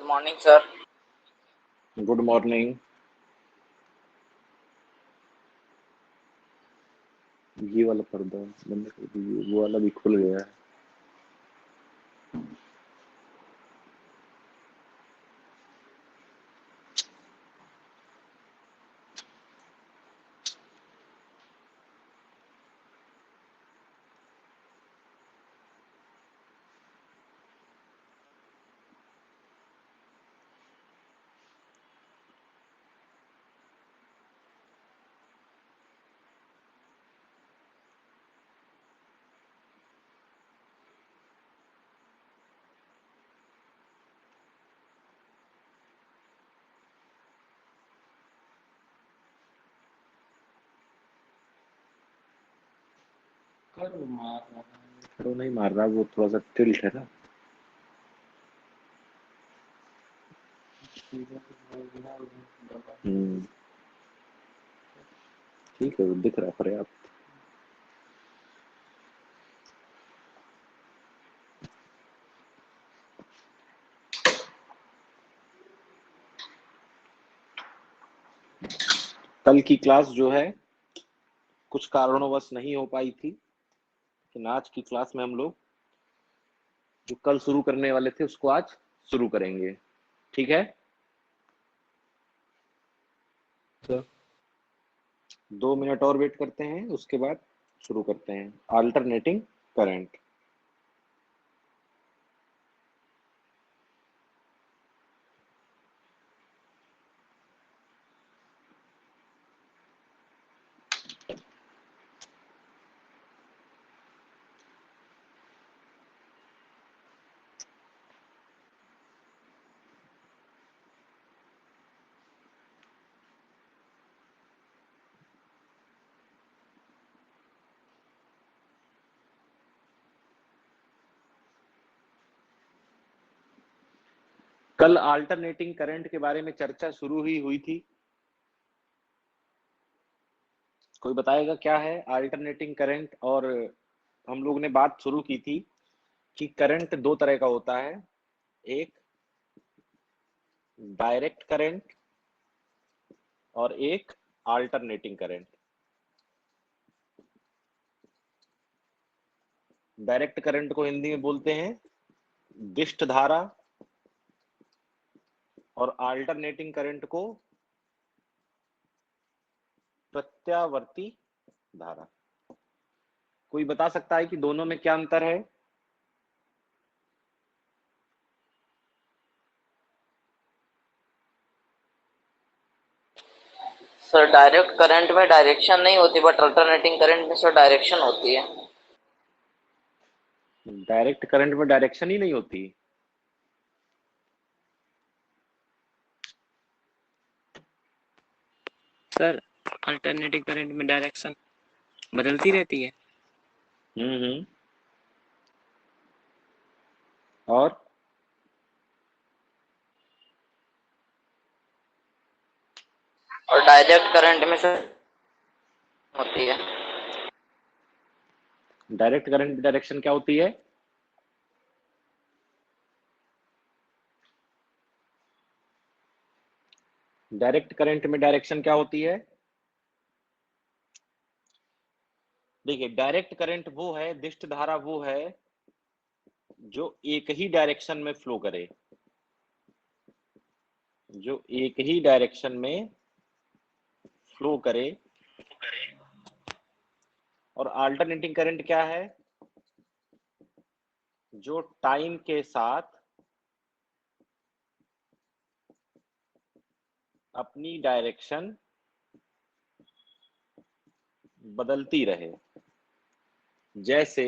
Morning sir. Good morning. ये वाला पर्दा बंद कर दीजिए, वो वाला भी खुल गया है। करो नहीं मार रहा, वो थोड़ा सा टिल्ट है ना। ठीक है, वो दिख रहा है पर्याप्त। कल की क्लास जो है कुछ कारणोंवश नहीं हो पाई थी, लेकिन आज की क्लास में हम लोग जो कल शुरू करने वाले थे उसको आज शुरू करेंगे। ठीक है सर। 2 मिनट और वेट करते हैं, उसके बाद शुरू करते हैं। Alternating current. कल अल्टरनेटिंग करंट के बारे में चर्चा शुरू ही हुई थी। कोई बताएगा क्या है अल्टरनेटिंग करंट? और हम लोग ने बात शुरू की थी कि करंट दो तरह का होता है, एक डायरेक्ट करंट और एक अल्टरनेटिंग करंट। डायरेक्ट करंट को हिंदी में बोलते हैं दिष्ट धारा और अल्टरनेटिंग करंट को प्रत्यावर्ती धारा। कोई बता सकता है कि दोनों में क्या अंतर है? सर डायरेक्ट करंट में डायरेक्शन नहीं होती, बट अल्टरनेटिंग करंट में सर डायरेक्शन होती है। डायरेक्ट करंट में डायरेक्शन ही नहीं होती। सर अल्टरनेटिव करंट में डायरेक्शन बदलती रहती है। और डायरेक्ट करंट में सर होती है। डायरेक्ट करंट में डायरेक्शन क्या होती है? डायरेक्ट करंट में डायरेक्शन क्या होती है? देखिए, डायरेक्ट करंट वो है, दिष्ट धारा वो है जो एक ही डायरेक्शन में फ्लो करे, जो एक ही डायरेक्शन में फ्लो करे। और अल्टरनेटिंग करंट क्या है? जो टाइम के साथ अपनी डायरेक्शन बदलती रहे। जैसे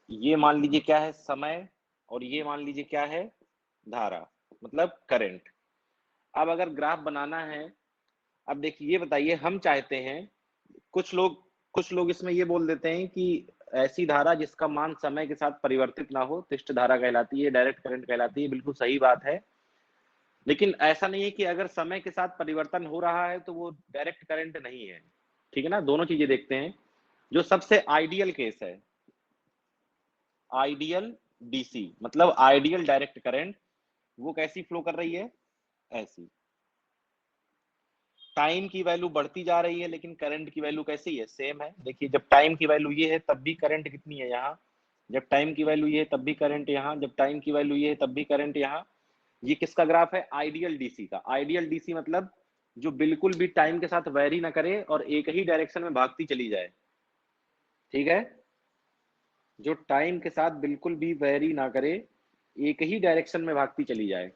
ये मान लीजिए क्या है, समय, और ये मान लीजिए क्या है, धारा, मतलब करंट। अब अगर ग्राफ बनाना है, अब देखिए, ये बताइए, हम चाहते हैं, कुछ लोग इसमें ये बोल देते हैं कि ऐसी धारा जिसका मान समय के साथ परिवर्तित ना हो तिष्ट धारा कहलाती है, डायरेक्ट करंट कहलाती है। बिल्कुल सही बात है, लेकिन ऐसा नहीं है कि अगर समय के साथ परिवर्तन हो रहा है तो वो डायरेक्ट करंट नहीं है। ठीक है ना, दोनों चीजें देखते हैं। जो सबसे आइडियल केस है, आइडियल डीसी मतलब आइडियल डायरेक्ट करंट, वो कैसी फ्लो कर रही है, ऐसी। टाइम की वैल्यू बढ़ती जा रही है लेकिन करंट की वैल्यू कैसी है, सेम है। देखिए जब टाइम की वैल्यू ये है तब भी करंट कितनी है यहाँ, जब टाइम की वैल्यू ये है तब भी करंट यहाँ, जब टाइम की वैल्यू ये है तब भी करंट यहाँ। ये किसका ग्राफ है, आइडियल डीसी का। आइडियल डीसी मतलब जो बिल्कुल भी टाइम के साथ वैरी ना करे और एक ही डायरेक्शन में भागती चली जाए, ठीक है, जो टाइम के साथ बिल्कुल भी वैरी ना करे, एक ही डायरेक्शन में भागती चली जाए।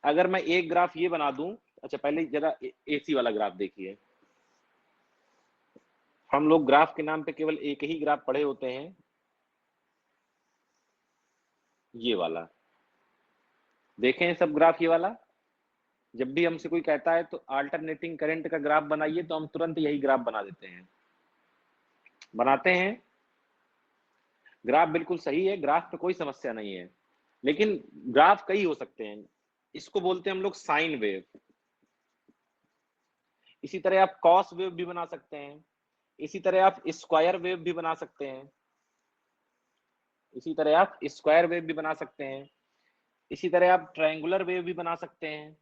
अगर मैं एक ग्राफ ये बना दूं, अच्छा पहले जरा एसी वाला ग्राफ देखिए। हम लोग ग्राफ के नाम पे केवल एक ही ग्राफ पढ़े होते हैं, ये वाला। देखें सब ग्राफ ये वाला, जब भी हमसे कोई कहता है तो अल्टरनेटिंग करंट का ग्राफ बनाइए तो हम तुरंत यही ग्राफ बना देते हैं, बनाते हैं। ग्राफ बिल्कुल सही है, ग्राफ पे कोई समस्या नहीं है, लेकिन ग्राफ कई हो सकते हैं, इसको बोलते हैं हम लोग साइन वेव। इसी तरह आप कॉस वेव भी बना सकते हैं, इसी तरह आप स्क्वायर वेव भी बना सकते हैं, इसी तरह आप स्क्वायर वेव भी बना सकते हैं, इसी तरह आप ट्रायंगुलर वेव भी बना सकते हैं।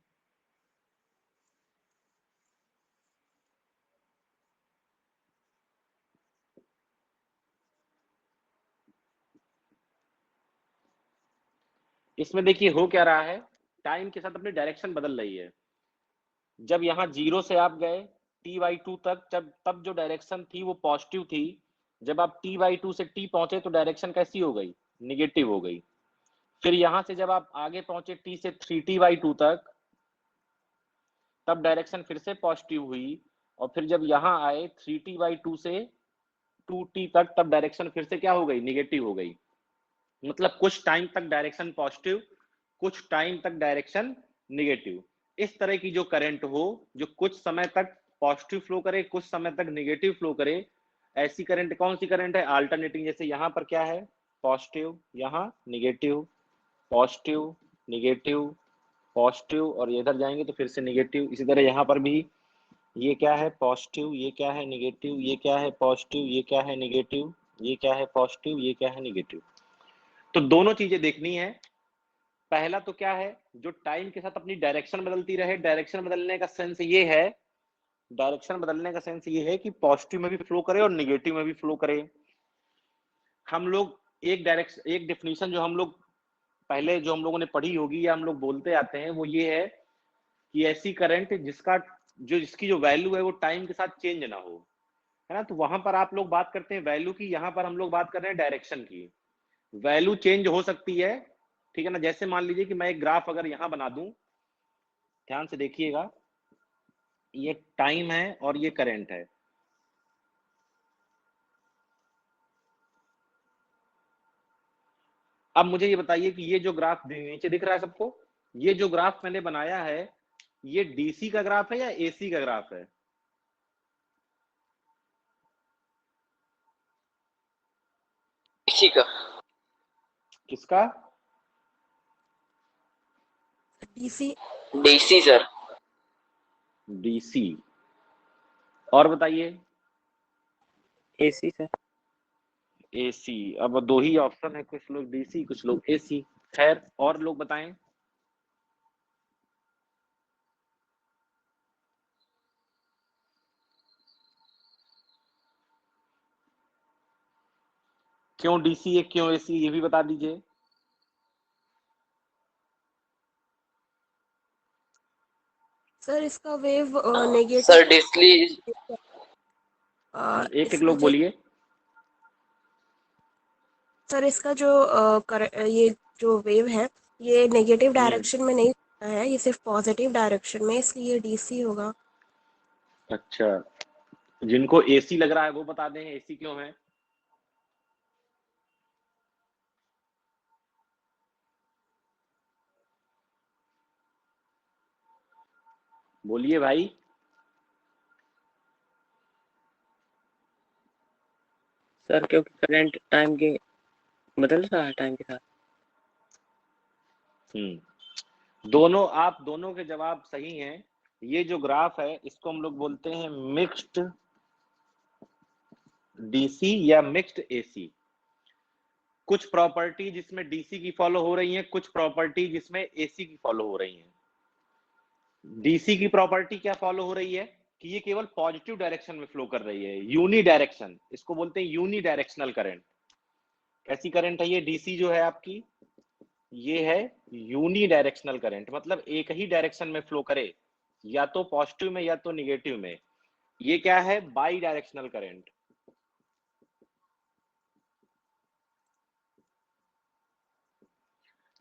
इसमें देखिए हो क्या रहा है, टाइम के साथ अपनी डायरेक्शन बदल रही है। जब यहाँ 0 से आप गए t/2 तक, तब जो डायरेक्शन थी वो पॉजिटिव थी। जब आप t/2 से t पहुंचे तो डायरेक्शन कैसी हो गई, निगेटिव हो गई। फिर यहाँ से जब आप आगे पहुंचे t से 3t/2 तक, तब डायरेक्शन फिर से पॉजिटिव हुई। और फिर जब यहाँ आए 3t/2 से 2t तक, तब डायरेक्शन फिर से क्या हो गई, निगेटिव हो गई। मतलब कुछ टाइम तक डायरेक्शन पॉजिटिव, कुछ टाइम तक डायरेक्शन निगेटिव। इस तरह की जो करंट हो, जो कुछ समय तक पॉजिटिव फ्लो करे, कुछ समय तक निगेटिव फ्लो करे, ऐसी करंट कौन सी करंट है, अल्टरनेटिंग। जैसे यहाँ पर क्या है, पॉजिटिव, यहाँ निगेटिव, पॉजिटिव, निगेटिव, पॉजिटिव, और इधर जाएंगे तो फिर से निगेटिव। इसी तरह यहाँ पर भी ये क्या है, पॉजिटिव, ये क्या है, निगेटिव, ये क्या है, पॉजिटिव, ये क्या है, निगेटिव, ये क्या है, पॉजिटिव, ये क्या है, निगेटिव। तो दोनों चीजें देखनी है। पहला तो क्या है, जो टाइम के साथ अपनी डायरेक्शन बदलती रहे। डायरेक्शन बदलने का सेंस ये है, डायरेक्शन बदलने का सेंस ये है कि पॉजिटिव में भी फ्लो करे और निगेटिव में भी फ्लो करे। हम लोग एक डायरेक्शन, एक डेफिनेशन जो हम लोग पहले जो हम लोगों ने पढ़ी होगी या हम लोग बोलते आते हैं, वो ये है कि ऐसी करंट जिसकी जो वैल्यू है वो टाइम के साथ चेंज ना हो, है ना। तो वहां पर आप लोग बात करते हैं वैल्यू की, यहाँ पर हम लोग बात कर रहे हैं डायरेक्शन की। वैल्यू चेंज हो सकती है, ठीक है ना। जैसे मान लीजिए कि मैं एक ग्राफ अगर यहां बना दूं, ध्यान से देखिएगा, ये टाइम है और ये करंट है। अब मुझे ये बताइए कि ये जो ग्राफ नीचे दिख रहा है सबको, ये जो ग्राफ मैंने बनाया है, ये डीसी का ग्राफ है या एसी का ग्राफ है, डीसी का। किसका, डीसी। DC sir. डीसी। और बताइए, एसी सर। एसी। अब दो ही ऑप्शन है, कुछ लोग डीसी कुछ लोग एसी। खैर और लोग बताएं। क्यों डीसी है क्यों एसी, ये भी बता दीजिए। सर इसका वेव नेगेटिव। सर डिस्ली। एक एक इसमें लोग बोलिए। सर इसका जो ये जो वेव है, ये नेगेटिव डायरेक्शन में नहीं होता है, ये सिर्फ पॉजिटिव डायरेक्शन में, इसलिए डीसी होगा। अच्छा, जिनको एसी लग रहा है वो बता दें एसी क्यों है। बोलिए भाई। सर क्योंकि करंट टाइम के बदल रहा है टाइम के साथ। दोनों, आप दोनों के जवाब सही हैं। ये जो ग्राफ है इसको हम लोग बोलते हैं मिक्स्ड डीसी या मिक्स्ड एसी। कुछ प्रॉपर्टी जिसमें डीसी की फॉलो हो रही है, कुछ प्रॉपर्टी जिसमें एसी की फॉलो हो रही है। डीसी की प्रॉपर्टी क्या फॉलो हो रही है कि ये केवल पॉजिटिव डायरेक्शन में फ्लो कर रही है, यूनी डायरेक्शन, इसको बोलते हैं यूनी डायरेक्शनल करंट। कैसी करंट है ये डीसी जो है आपकी, ये है यूनी डायरेक्शनल करंट, मतलब एक ही डायरेक्शन में फ्लो करे, या तो पॉजिटिव में या तो निगेटिव में। ये क्या है, बाई डायरेक्शनल करंट।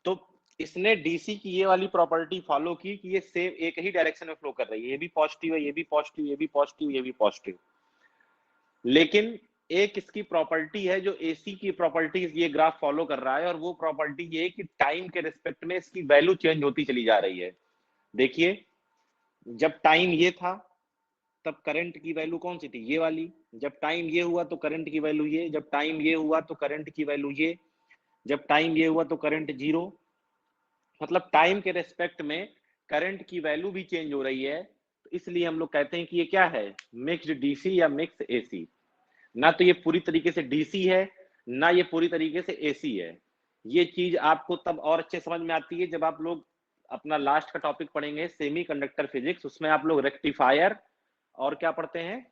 तो इसने डीसी की ये वाली प्रॉपर्टी फॉलो की कि ये सेम एक ही डायरेक्शन में फ्लो कर रही है, ये भी पॉजिटिव है, ये भी पॉजिटिव, ये भी पॉजिटिव, ये भी पॉजिटिव। लेकिन एक इसकी प्रॉपर्टी है जो एसी की प्रॉपर्टीज ये ग्राफ फॉलो कर रहा है, और वो प्रॉपर्टी ये है कि टाइम के रिस्पेक्ट में इसकी वैल्यू चेंज होती चली जा रही है। देखिए, जब टाइम ये था तब करंट की वैल्यू कौन सी थी, ये वाली। जब टाइम ये हुआ तो करंट की वैल्यू ये, जब टाइम ये हुआ तो करंट की वैल्यू ये, जब टाइम ये हुआ तो करंट 0। मतलब टाइम के रेस्पेक्ट में करंट की वैल्यू भी चेंज हो रही है। तो इसलिए हम लोग कहते हैं कि ये क्या है, मिक्स्ड डीसी या मिक्स एसी। ना तो ये पूरी तरीके से डीसी है, ना ये पूरी तरीके से एसी है। ये चीज आपको तब और अच्छे समझ में आती है जब आप लोग अपना लास्ट का टॉपिक पढ़ेंगे सेमीकंडक्टर फिजिक्स, उसमें आप लोग रेक्टिफायर और क्या पढ़ते हैं,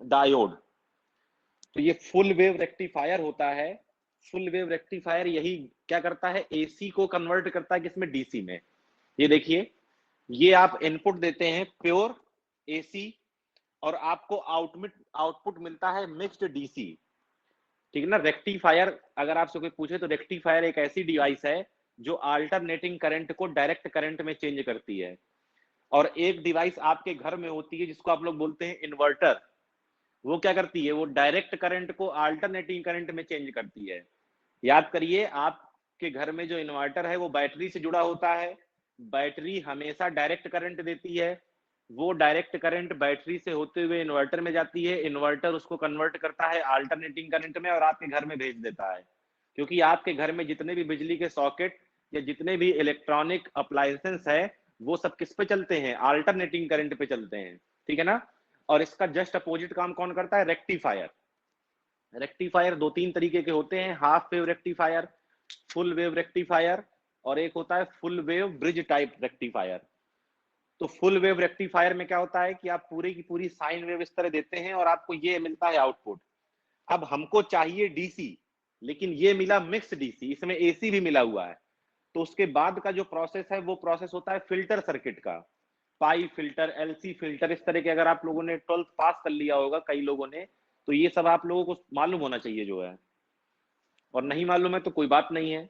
डायोड। तो ये फुल वेव रेक्टिफायर होता है। फुल वेव रेक्टिफायर यही क्या करता है, एसी को कन्वर्ट करता है किसमें, डीसी में। ये देखिए, ये आप इनपुट देते हैं प्योर एसी और आपको आउटपुट मिलता है मिक्स्ड डीसी, ठीक है ना। रेक्टिफायर अगर आपसे कोई पूछे तो रेक्टिफायर एक ऐसी डिवाइस है जो अल्टरनेटिंग करंट को डायरेक्ट करंट में चेंज करती है। और एक डिवाइस आपके घर में होती है जिसको आप लोग बोलते हैं इन्वर्टर। वो क्या करती है, वो डायरेक्ट करंट को अल्टरनेटिंग करंट में चेंज करती है। याद करिए, आपके घर में जो इन्वर्टर है वो बैटरी से जुड़ा होता है। बैटरी हमेशा डायरेक्ट करंट देती है, वो डायरेक्ट करंट बैटरी से होते हुए इन्वर्टर में जाती है, इन्वर्टर उसको कन्वर्ट करता है अल्टरनेटिंग करंट में और आपके घर में भेज देता है। क्योंकि आपके घर में जितने भी बिजली के सॉकेट या जितने भी इलेक्ट्रॉनिक अप्लायंसेस है वो सब किस पे चलते हैं, अल्टरनेटिंग करंट पे चलते हैं, ठीक है ना। और इसका जस्ट अपोजिट काम कौन करता है, रेक्टिफायर। रेक्टिफायर दो तीन तरीके के होते हैं, half wave rectifier, full wave rectifier, और एक होता है full wave bridge type rectifier. तो फुल वेव रेक्टिफायर में क्या होता है कि आप पूरी की पूरी साइन वेव इस तरह देते हैं और आपको ये मिलता है आउटपुट। अब हमको चाहिए डीसी, लेकिन ये मिला मिक्स डीसी, इसमें एसी भी मिला हुआ है। तो उसके बाद का जो प्रोसेस है वो प्रोसेस होता है फिल्टर सर्किट का, पाई फिल्टर, एलसी फिल्टर, इस तरह के। अगर आप लोगों ने 12th पास कर लिया होगा कई लोगों ने, तो ये सब आप लोगों को मालूम होना चाहिए जो है, और नहीं मालूम है तो कोई बात नहीं है।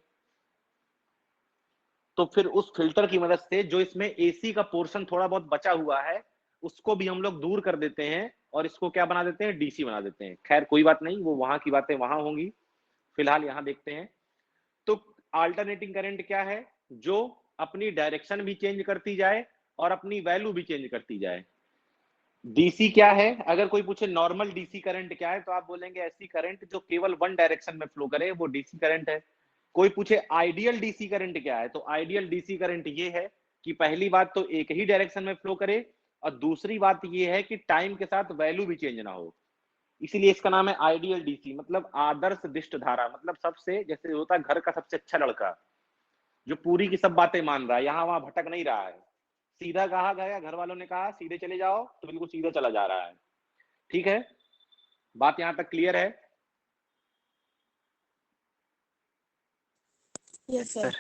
तो फिर उस फिल्टर की मदद से जो इसमें एसी का पोर्शन थोड़ा बहुत बचा हुआ है उसको भी हम लोग दूर कर देते हैं और इसको क्या बना देते हैं, डीसी बना देते हैं। खैर कोई बात नहीं, वो वहां की बातें वहां होंगी, फिलहाल यहां देखते हैं। तो अल्टरनेटिंग करंट क्या है, जो अपनी डायरेक्शन भी चेंज करती जाए और अपनी वैल्यू भी चेंज करती जाए। डीसी क्या है, अगर कोई पूछे नॉर्मल डीसी करंट क्या है तो आप बोलेंगे ऐसी करंट जो केवल वन डायरेक्शन में फ्लो करे, वो डीसी करंट है। कोई पूछे आइडियल डीसी करंट क्या है, तो आइडियल डीसी करंट ये है कि पहली बात तो एक ही डायरेक्शन में फ्लो करे, और दूसरी बात ये है कि टाइम के साथ वैल्यू भी चेंज ना हो। इसीलिए इसका नाम है आइडियल डीसी, मतलब आदर्श दिष्ट धारा। मतलब सबसे, जैसे होता है घर का सबसे अच्छा लड़का जो पूरी की सब बातें मान रहा है, यहां वहां भटक नहीं रहा है, सीधा कहा गया, घर वालों ने कहा सीधे चले जाओ तो बिल्कुल सीधा चला जा रहा है। ठीक है, बात यहां तक क्लियर है। Yes sir.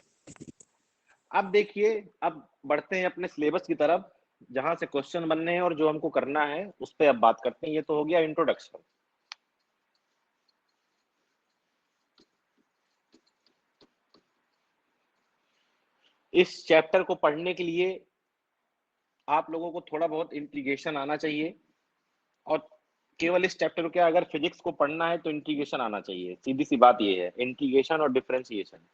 अब देखिए, अब बढ़ते हैं अपने सिलेबस की तरफ जहां से क्वेश्चन बनने हैं और जो हमको करना है उस पर अब बात करते हैं। ये तो हो गया इंट्रोडक्शन। इस चैप्टर को पढ़ने के लिए आप लोगों को थोड़ा बहुत इंटीग्रेशन आना चाहिए, और केवल इस चैप्टर के अगर फिजिक्स को पढ़ना है तो इंटीग्रेशन आना चाहिए। सीधी सी बात ये है, इंटीग्रेशन और डिफरेंशिएशन।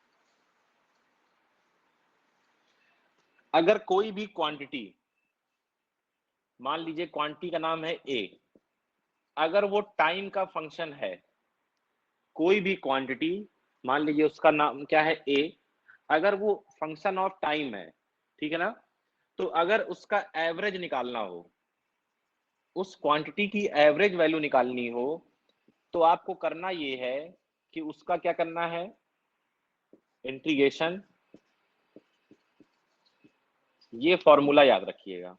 अगर कोई भी क्वांटिटी, मान लीजिए क्वांटिटी का नाम है ए, अगर वो टाइम का फंक्शन है, कोई भी क्वांटिटी मान लीजिए उसका नाम क्या है ए, अगर वो फंक्शन ऑफ टाइम है, ठीक है ना, तो अगर उसका एवरेज निकालना हो, उस क्वांटिटी की एवरेज वैल्यू निकालनी हो, तो आपको करना ये है कि उसका क्या करना है, इंटीग्रेशन, ये फॉर्मूला याद रखिएगा।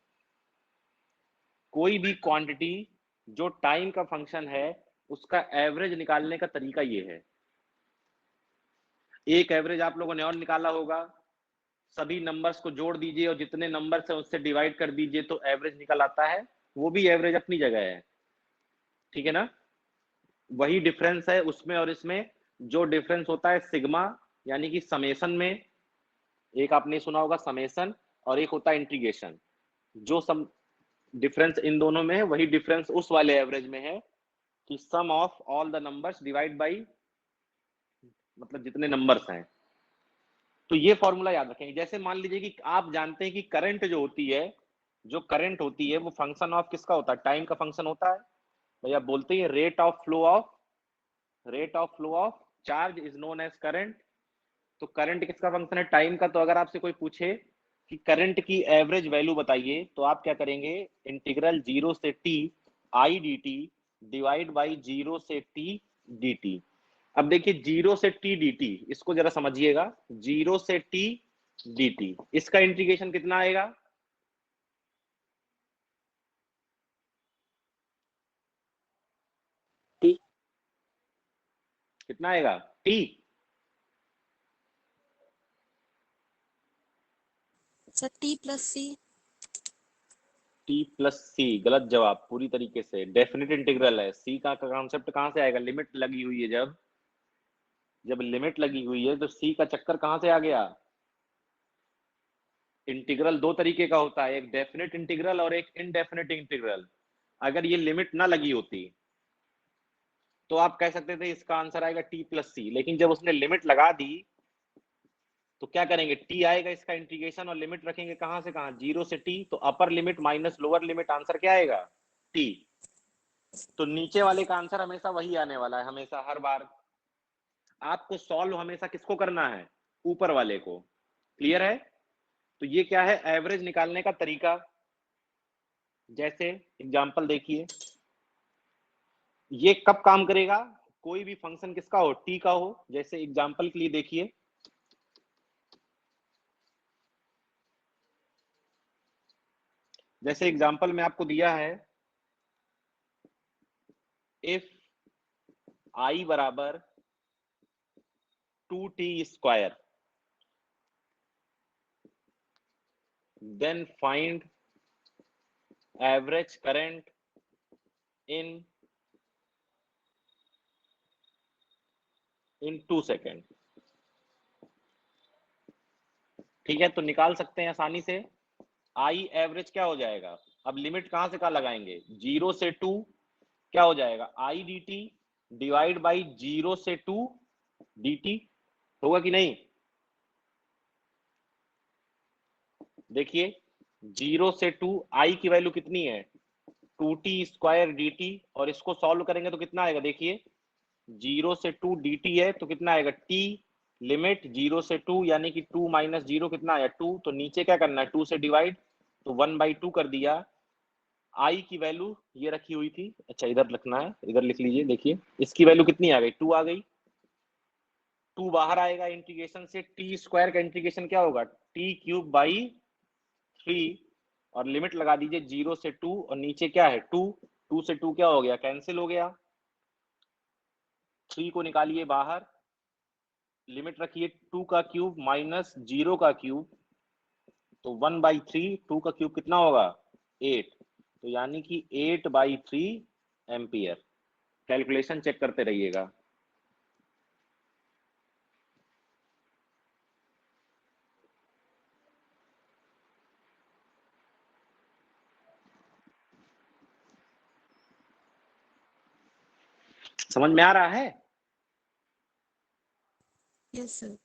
कोई भी क्वांटिटी जो टाइम का फंक्शन है उसका एवरेज निकालने का तरीका ये है। एक एवरेज आप लोगों ने और निकाला होगा, सभी नंबर्स को जोड़ दीजिए और जितने नंबर्स है उससे डिवाइड कर दीजिए तो एवरेज निकल आता है। वो भी एवरेज अपनी जगह है, ठीक है ना। वही डिफरेंस है उसमें और इसमें। जो डिफरेंस होता है सिग्मा, यानी कि समेशन में, एक आपने सुना होगा समेशन, और एक होता है इंटीग्रेशन। जो सम डिफरेंस इन दोनों में है वही डिफरेंस उस वाले एवरेज में है कि sum of all the numbers divide by, मतलब जितने नंबर्स हैं। तो ये फॉर्मूला याद रखेंगे। जैसे मान लीजिए कि आप जानते हैं कि करंट जो होती है, जो करंट होती है वो फंक्शन ऑफ किसका होता है, टाइम का फंक्शन होता है। भैया बोलते हैं rate of flow of charge is known as current. तो करंट किसका फंक्शन है, टाइम का। तो अगर आपसे कोई पूछे कि करंट की एवरेज वैल्यू बताइए तो आप क्या करेंगे, इंटीग्रल 0 से t I D T divide by 0 से t dt। अब देखिए 0 से t dt, इसको जरा समझिएगा। 0 से t dt, इसका इंटीग्रेशन कितना आएगा, t कितना आएगा t। सर टी प्लस सी। t प्लस सी, गलत जवाब पूरी तरीके से। डेफिनेट इंटीग्रल है। सी का कॉन्सेप्ट कहां से आएगा, लिमिट लगी हुई है। जब लिमिट लगी हुई है तो सी का चक्कर कहां से आ गया। इंटीग्रल दो तरीके का होता है, एक डेफिनेट इंटीग्रल और एक इनडेफिनेट इंटीग्रल। अगर ये लिमिट ना लगी होती तो आप कह सकते थे इसका आंसर आएगा टी प्लस सी, लेकिन जब उसने लिमिट लगा दी तो क्या करेंगे, टी आएगा इसका इंटीग्रेशन और लिमिट रखेंगे कहां से कहां, 0 से टी। तो upper limit minus lower limit, answer क्या आएगा, टी। तो नीचे वाले का आंसर हमेशा वही आने वाला है, हमेशा हर बार। आपको सॉल्व हमेशा किसको करना है, ऊपर वाले को। क्लियर है। तो ये क्या है, एवरेज निकालने का तरीका। जैसे एग्जांपल देखिए, ये कब काम करेगा, कोई भी फंक्शन किसका हो, टी का हो। जैसे एग्जांपल के लिए देखिए, जैसे एग्जांपल में आपको दिया है, इफ आई बराबर 2t square then find average current in 2 second. ठीक है, तो निकाल सकते हैं आसानी से। आई एवरेज क्या हो जाएगा, अब लिमिट कहां से कहां लगाएंगे, 0 से 2, क्या हो जाएगा I D T divide by 0 से 2 डी टी। होगा कि नहीं, देखिए 0 से 2 आई की वैल्यू कितनी है, 2t स्क्वायर डी टी, और इसको सॉल्व करेंगे तो कितना आएगा, देखिए 0 से 2 dt है तो कितना आएगा t लिमिट 0 से 2, यानी कि 2 माइनस 0 कितना आया 2। तो नीचे क्या करना है, 2 से डिवाइड, तो 1/2 कर दिया। i की वैल्यू ये रखी हुई थी, अच्छा इधर लिखना है, इधर लिख लीजिए। देखिए इसकी वैल्यू कितनी आ गई, 2 आ गई। 2 बाहर आएगा इंटीग्रेशन से, टी स्क्वायर का इंटीग्रेशन क्या होगा, टी क्यूब बाई 3, और लिमिट लगा दीजिए 0 से 2, और नीचे क्या है 2, 2 से 2 क्या हो गया, कैंसिल हो गया। 3 को निकालिए बाहर, लिमिट रखिए 2 का क्यूब माइनस 0 का क्यूब, तो 1/3, 2 का क्यूब कितना होगा 8, तो यानी कि 8/3 एम्पियर। कैलकुलेशन चेक करते रहिएगा। समझ में आ रहा है। Yes sir.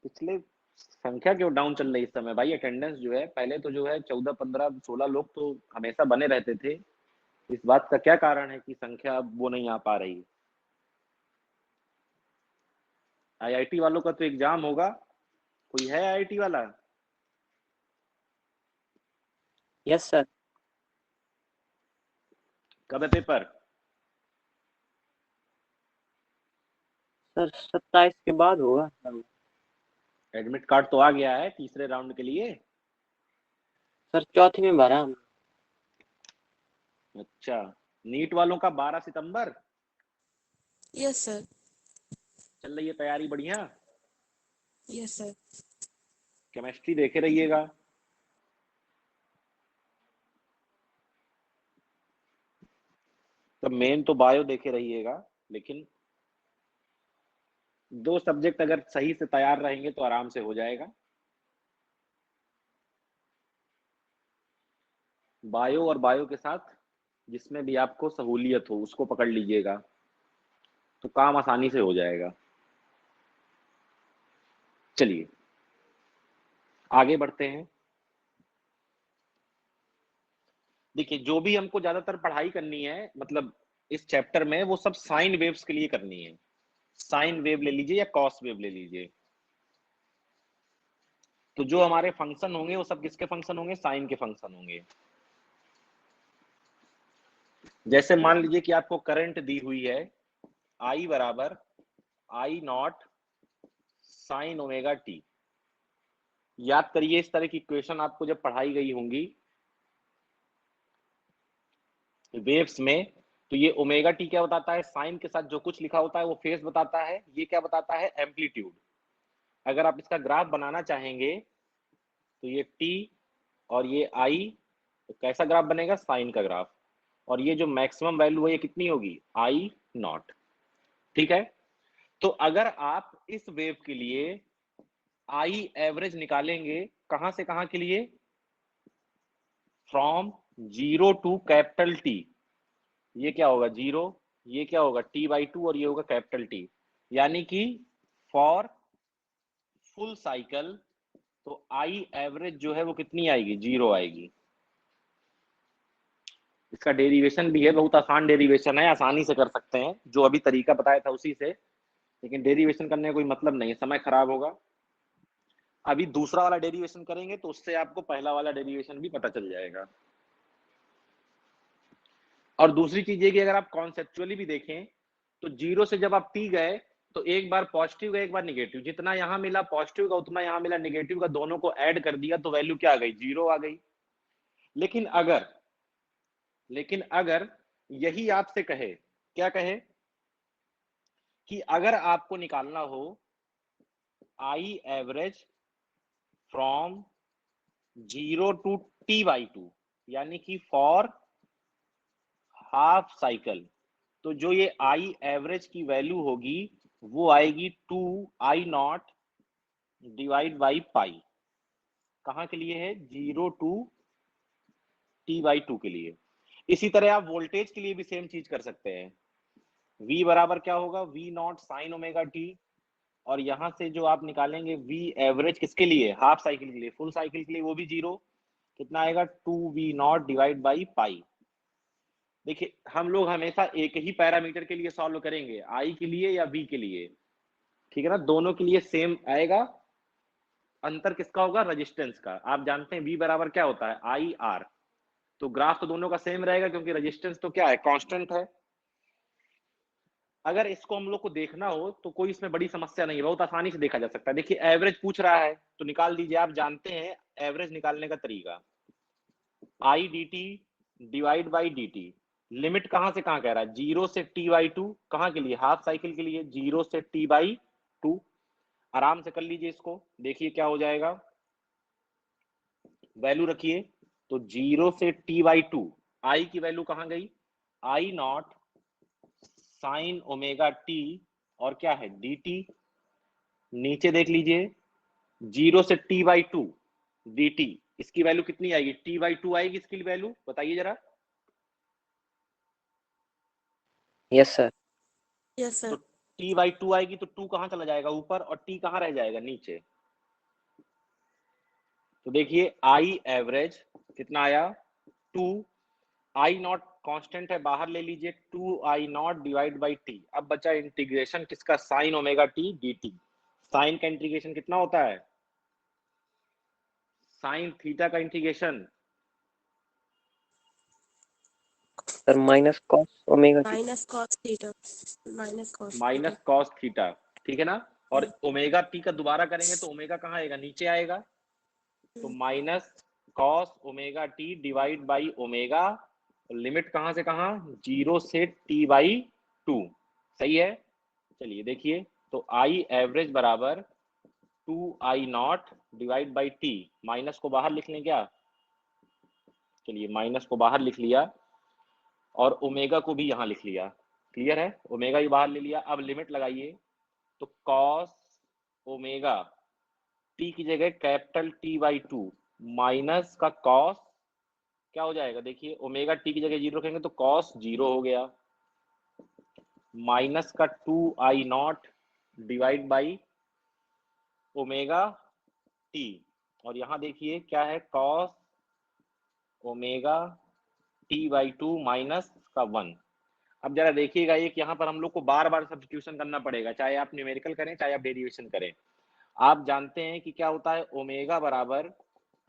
पिछले संख्या क्यों डाउन चल रही है इस समय भाई, अटेंडेंस जो है पहले तो जो है 14 15 16 लोग तो हमेशा बने रहते थे। इस बात का क्या कारण है कि संख्या अब वो नहीं आ पा रही। आईआईटी वालों का तो एग्जाम होगा, कोई है आईआईटी वाला, यस सर। कब है पेपर, सर 27 के बाद होगा। एडमिट कार्ड तो आ गया है तीसरे राउंड के लिए। सर चौथी में भरा हम। अच्छा, नीट वालों का 12 सितंबर। Yes sir. चल रही है तैयारी बढ़िया। Yes sir. केमिस्ट्री देखे रहिएगा। तब मेन तो बायो देखे रहिएगा, लेकिन 2 सब्जेक्ट अगर सही से तैयार रहेंगे तो आराम से हो जाएगा। बायो और बायो के साथ जिसमें भी आपको सहूलियत हो उसको पकड़ लीजिएगा, तो काम आसानी से हो जाएगा। चलिए आगे बढ़ते हैं। देखिए, जो भी हमको ज्यादातर पढ़ाई करनी है, मतलब इस चैप्टर में, वो सब साइन वेव्स के लिए करनी है। साइन वेव ले लीजिए या कॉस वेव ले लीजिए। तो जो हमारे फंक्शन होंगे वो सब किसके फंक्शन होंगे? साइन के फंक्शन होंगे। जैसे मान लीजिए कि आपको करंट दी हुई है I बराबर I not sine omega T. याद करिए, इस तरह की इक्वेशन आपको जब पढ़ाई गई होंगी वेव्स में, तो ये ओमेगा टी क्या बताता है? साइन के साथ जो कुछ लिखा होता है वो फेज बताता है। ये क्या बताता है? एम्पलीट्यूड। अगर आप इसका ग्राफ बनाना चाहेंगे तो ये टी और ये आई, तो कैसा ग्राफ बनेगा? साइन का ग्राफ। और ये जो मैक्सिमम वैल्यू है ये कितनी होगी? आई नॉट। ठीक है। तो अगर आप इस वेव के लिए आई एवरेज निकालेंगे, कहां से कहां के लिए? From 0 to capital T. ये क्या होगा? 0, ये क्या होगा? t/2, और ये होगा कैपिटल टी। यानी कि फॉर फुल साइकिल तो आई एवरेज जो है वो कितनी आएगी? 0 आएगी। इसका डेरिवेशन भी है, बहुत आसान डेरिवेशन है, आसानी से कर सकते हैं। जो अभी तरीका बताया था उसी से, लेकिन डेरिवेशन करने का कोई मतलब नहीं है, समय खराब होगा। अभी दूसरा वाला डेरिवेशन करेंगे तो उससे आपको पहला वाला डेरिवेशन भी पता चल जाएगा। और दूसरी चीज ये कि अगर आप कॉन्सेप्चुअली भी देखें तो 0 से जब आप टी गए तो एक बार पॉजिटिव का एक बार निगेटिव, जितना यहां मिला पॉजिटिव का उतना यहां मिला निगेटिव का, दोनों को ऐड कर दिया तो वैल्यू क्या आ गई? 0 आ गई। लेकिन अगर यही आपसे कहे, क्या कहे कि अगर आपको निकालना हो I average from 0 to t/2, यानी कि फॉर हाफ साइकिल, तो जो ये आई एवरेज की वैल्यू होगी वो आएगी 2I not divide by pi. कहां के लिए है? 0 टू t/2 के लिए। इसी तरह आप वोल्टेज के लिए भी सेम चीज कर सकते हैं। V बराबर क्या होगा? V naught sine omega T. और यहां से जो आप निकालेंगे V एवरेज किसके लिए? हाफ साइकिल के लिए। फुल साइकिल के लिए वो भी 0। कितना आएगा? 2V not divide by pi. देखिए, हम लोग हमेशा एक ही पैरामीटर के लिए सॉल्व करेंगे, I के लिए या V के लिए। ठीक है ना? दोनों के लिए सेम आएगा। अंतर किसका होगा? रेजिस्टेंस का। आप जानते हैं V बराबर क्या होता है? IR। तो ग्राफ तो दोनों का सेम रहेगा क्योंकि रेजिस्टेंस तो क्या है? कांस्टेंट है। अगर इसको हम लोग को देखना हो तो कोई इसमें बड़ी समस्या नहीं है, बहुत आसानी से देखा जा सकता है। देखिए, एवरेज पूछ रहा है तो निकाल दीजिए। आप जानते हैं एवरेज निकालने का तरीका, I D T divide by D T. Limit कहां से कहां कह रहा है? 0 से t/2। कहां के लिए? हाफ साइकिल के लिए। 0 से t/2। आराम से कर लीजिए इसको, देखिए क्या हो जाएगा। वैल्यू रखिए तो 0 से t/2, आई की वैल्यू कहां गई? आई नॉट साइन ओमेगा टी, और क्या है? D T. नीचे देख लीजिए, 0 से t/2 डी टी, इसकी वैल्यू कितनी आएगी? t/2 आएगी इसकी वैल्यू, बताइए जरा। Yes sir. यस तो सर। t/2 आएगी तो 2 कहां चला जाएगा? ऊपर। और t कहां रह जाएगा? नीचे। तो देखिए, आई एवरेज कितना आया? 2। आई नॉट कांस्टेंट है, बाहर ले लीजिए। 2I not divide by T. अब बचा इंटीग्रेशन किसका? Sine omega T D T. Sine का इंटीग्रेशन कितना होता है? साइन थीटा का integration sir minus cos omega T. Minus cos theta. Minus cos theta. Minus cos theta. ठीक है ना। और ओमेगा टी का दोबारा करेंगे तो ओमेगा कहाँ आएगा, नीचे आएगा, तो minus cos omega T divide by omega, limit कहाँ से कहाँ, 0 से t/2, सही है। चलिए देखिए, तो आई एवरेज बराबर 2I0 divide by T, minus को बाहर लिख लें क्या, चलिए माइनस को बाहर लिख लिया और ओमेगा को भी यहां लिख लिया, क्लियर है, ओमेगा ही बाहर ले लिया। अब लिमिट लगाइए, तो कॉस ओमेगा टी की जगह कैपिटल T/2 माइनस का कॉस क्या हो जाएगा, देखिए ओमेगा टी की जगह 0 रखेंगे तो कॉस 0 हो गया, माइनस का 2I0 divide by omega T, और यहां देखिए क्या है, कॉस ओमेगा T/2 माइनस का 1। अब जरा देखिएगा, एक यहाँ पर हम लोग को बार बार सब्स्टिट्यूशन करना पड़ेगा, चाहे आप न्यूमेरिकल करें चाहे आप डेरिवेशन करें। आप जानते हैं कि क्या होता है, ओमेगा बराबर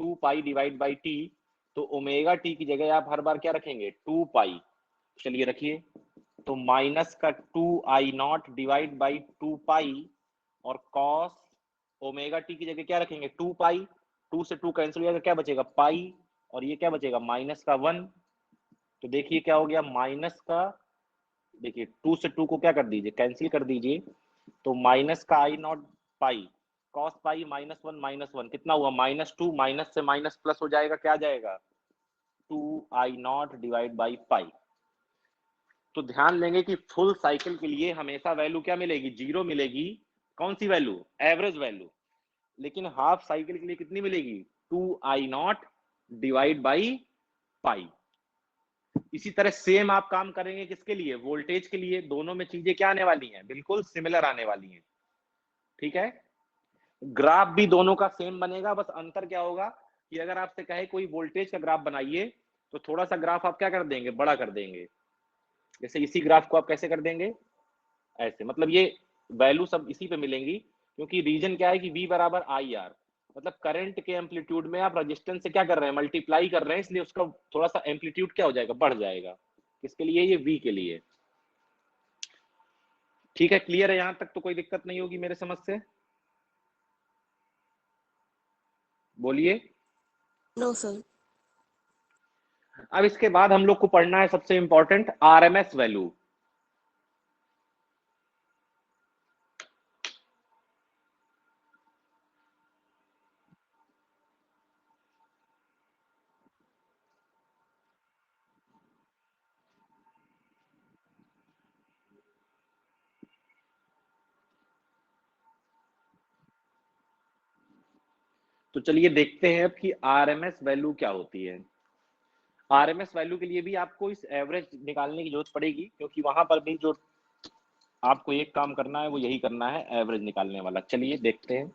2 पाई डिवाइड बाई टी, तो ओमेगा टी की जगह आप हर बार क्या रखेंगे, 2 पाई, चलिए रखिए, तो माइनस का 2I0 डिवाइड बाई 2 पाई, और कॉस ओमेगा टी की जगह क्या रखेंगे, 2 पाई, 2 से 2 कैंसिल हो जाएगा, क्या बचेगा पाई, और ये क्या बचेगा माइनस का 1। तो देखिए क्या हो गया, माइनस का, देखिए 2 से 2 को क्या कर दीजिए, कैंसिल कर दीजिए, तो माइनस का I0 पाई, कॉस पाई -1 कितना हुआ, -2, माइनस से माइनस प्लस हो जाएगा, क्या आ जाएगा 2I0 डिवाइड बाई पाई। तो ध्यान देंगे कि फुल साइकिल के लिए हमेशा वैल्यू क्या मिलेगी, 0 मिलेगी, कौन सी वैल्यू, एवरेज वैल्यू। लेकिन हाफ साइकिल के लिए कितनी मिलेगी, 2I0 डिवाइड बाई पाई। इसी तरह सेम आप काम करेंगे किसके लिए, वोल्टेज के लिए, दोनों में चीजें क्या आने वाली हैं, बिल्कुल सिमिलर आने वाली हैं, ठीक है। ग्राफ भी दोनों का सेम बनेगा, बस अंतर क्या होगा कि अगर आपसे कहे कोई वोल्टेज का ग्राफ बनाइए तो थोड़ा सा ग्राफ आप क्या कर देंगे, बड़ा कर देंगे, जैसे इसी ग्राफ को आप कैसे कर देंगे, ऐसे, मतलब ये वैल्यू सब इसी पे मिलेंगी, क्योंकि रीजन क्या है कि V बराबर IR, मतलब करंट के एम्पलीट्यूड में आप रेजिस्टेंस से क्या कर रहे हैं, मल्टीप्लाई कर रहे हैं, इसलिए उसका थोड़ा सा एम्पलीट्यूड क्या हो जाएगा, बढ़ जाएगा। किसके लिए, ये V के लिए, ठीक है। क्लियर है, यहां तक तो कोई दिक्कत नहीं होगी मेरे समझ से, बोलिए। No sir. अब इसके बाद हम लोग को पढ़ना है सबसे इंपॉर्टेंट RMS वैल्यू। तो चलिए देखते हैं अब कि RMS वैल्यू क्या होती है। RMS वैल्यू के लिए भी आपको इस एवरेज निकालने की जरूरत पड़ेगी, क्योंकि वहां पर भी जो आपको एक काम करना है वो यही करना है, एवरेज निकालने वाला। चलिए देखते हैं।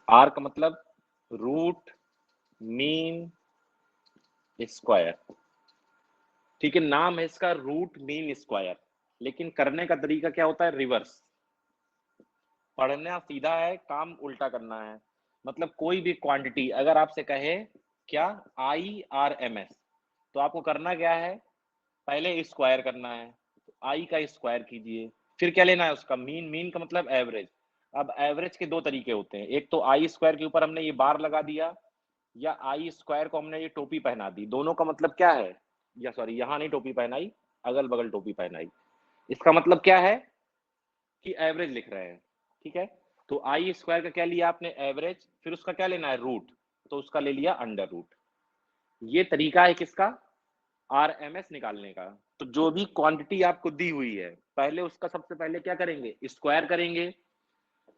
R का मतलब रूट मीन स्क्वायर, ठीक है, नाम है इसका रूट मीन स्क्वायर, लेकिन करने का तरीका क्या होता है, रिवर्स। पढ़ना सीधा है, काम उल्टा करना है। मतलब कोई भी क्वांटिटी अगर आपसे कहे क्या IRMS, तो आपको करना क्या है, पहले स्क्वायर करना है, तो आई का स्क्वायर कीजिए, फिर क्या लेना है उसका मीन, मीन का मतलब एवरेज। अब एवरेज के दो तरीके होते हैं, एक तो आई स्क्वायर के ऊपर हमने ये बार लगा दिया, या आई स्क्वायर को हमने ये टोपी पहना दी, दोनों का मतलब क्या है, या सॉरी यहाँ नहीं टोपी पहनाई, अगल बगल टोपी पहनाई, इसका मतलब क्या है कि एवरेज लिख रहे हैं, ठीक है। तो आई स्क्वायर का क्या लिया आपने, एवरेज, फिर उसका क्या लेना है, रूट, तो उसका ले लिया अंडर रूट। ये तरीका है किसका, RMS निकालने का। तो जो भी क्वांटिटी आपको दी हुई है, पहले उसका सबसे पहले क्या करेंगे, स्क्वायर करेंगे,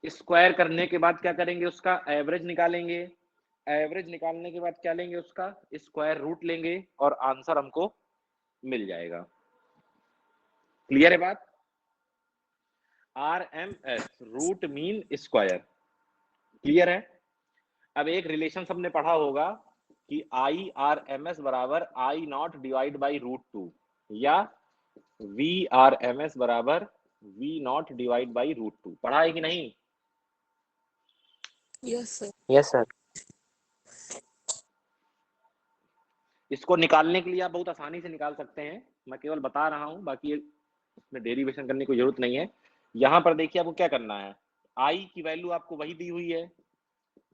स्क्वायर करने के बाद क्या करेंगे, उसका एवरेज निकालेंगे, एवरेज निकालने के बाद क्या लेंगे, उसका स्क्वायर रूट लेंगे, और आंसर हमको मिल जाएगा। क्लियर है बात, RMS root mean square, clear है। अब एक रिलेशन सबने पढ़ा होगा कि आई आर एम एस बराबर आई नॉट डिवाइड बाई √2 या वी आर एम एस बराबर वी नॉट डिवाइड बाई √2। पढ़ा है कि नहीं? Yes sir. Yes sir. इसको निकालने के लिए आप बहुत आसानी से निकाल सकते हैं, मैं केवल बता रहा हूं, बाकी इसमें डेरिवेशन करने की जरूरत नहीं है। यहां पर देखिए आपको क्या करना है, आई की वैल्यू आपको वही दी हुई है,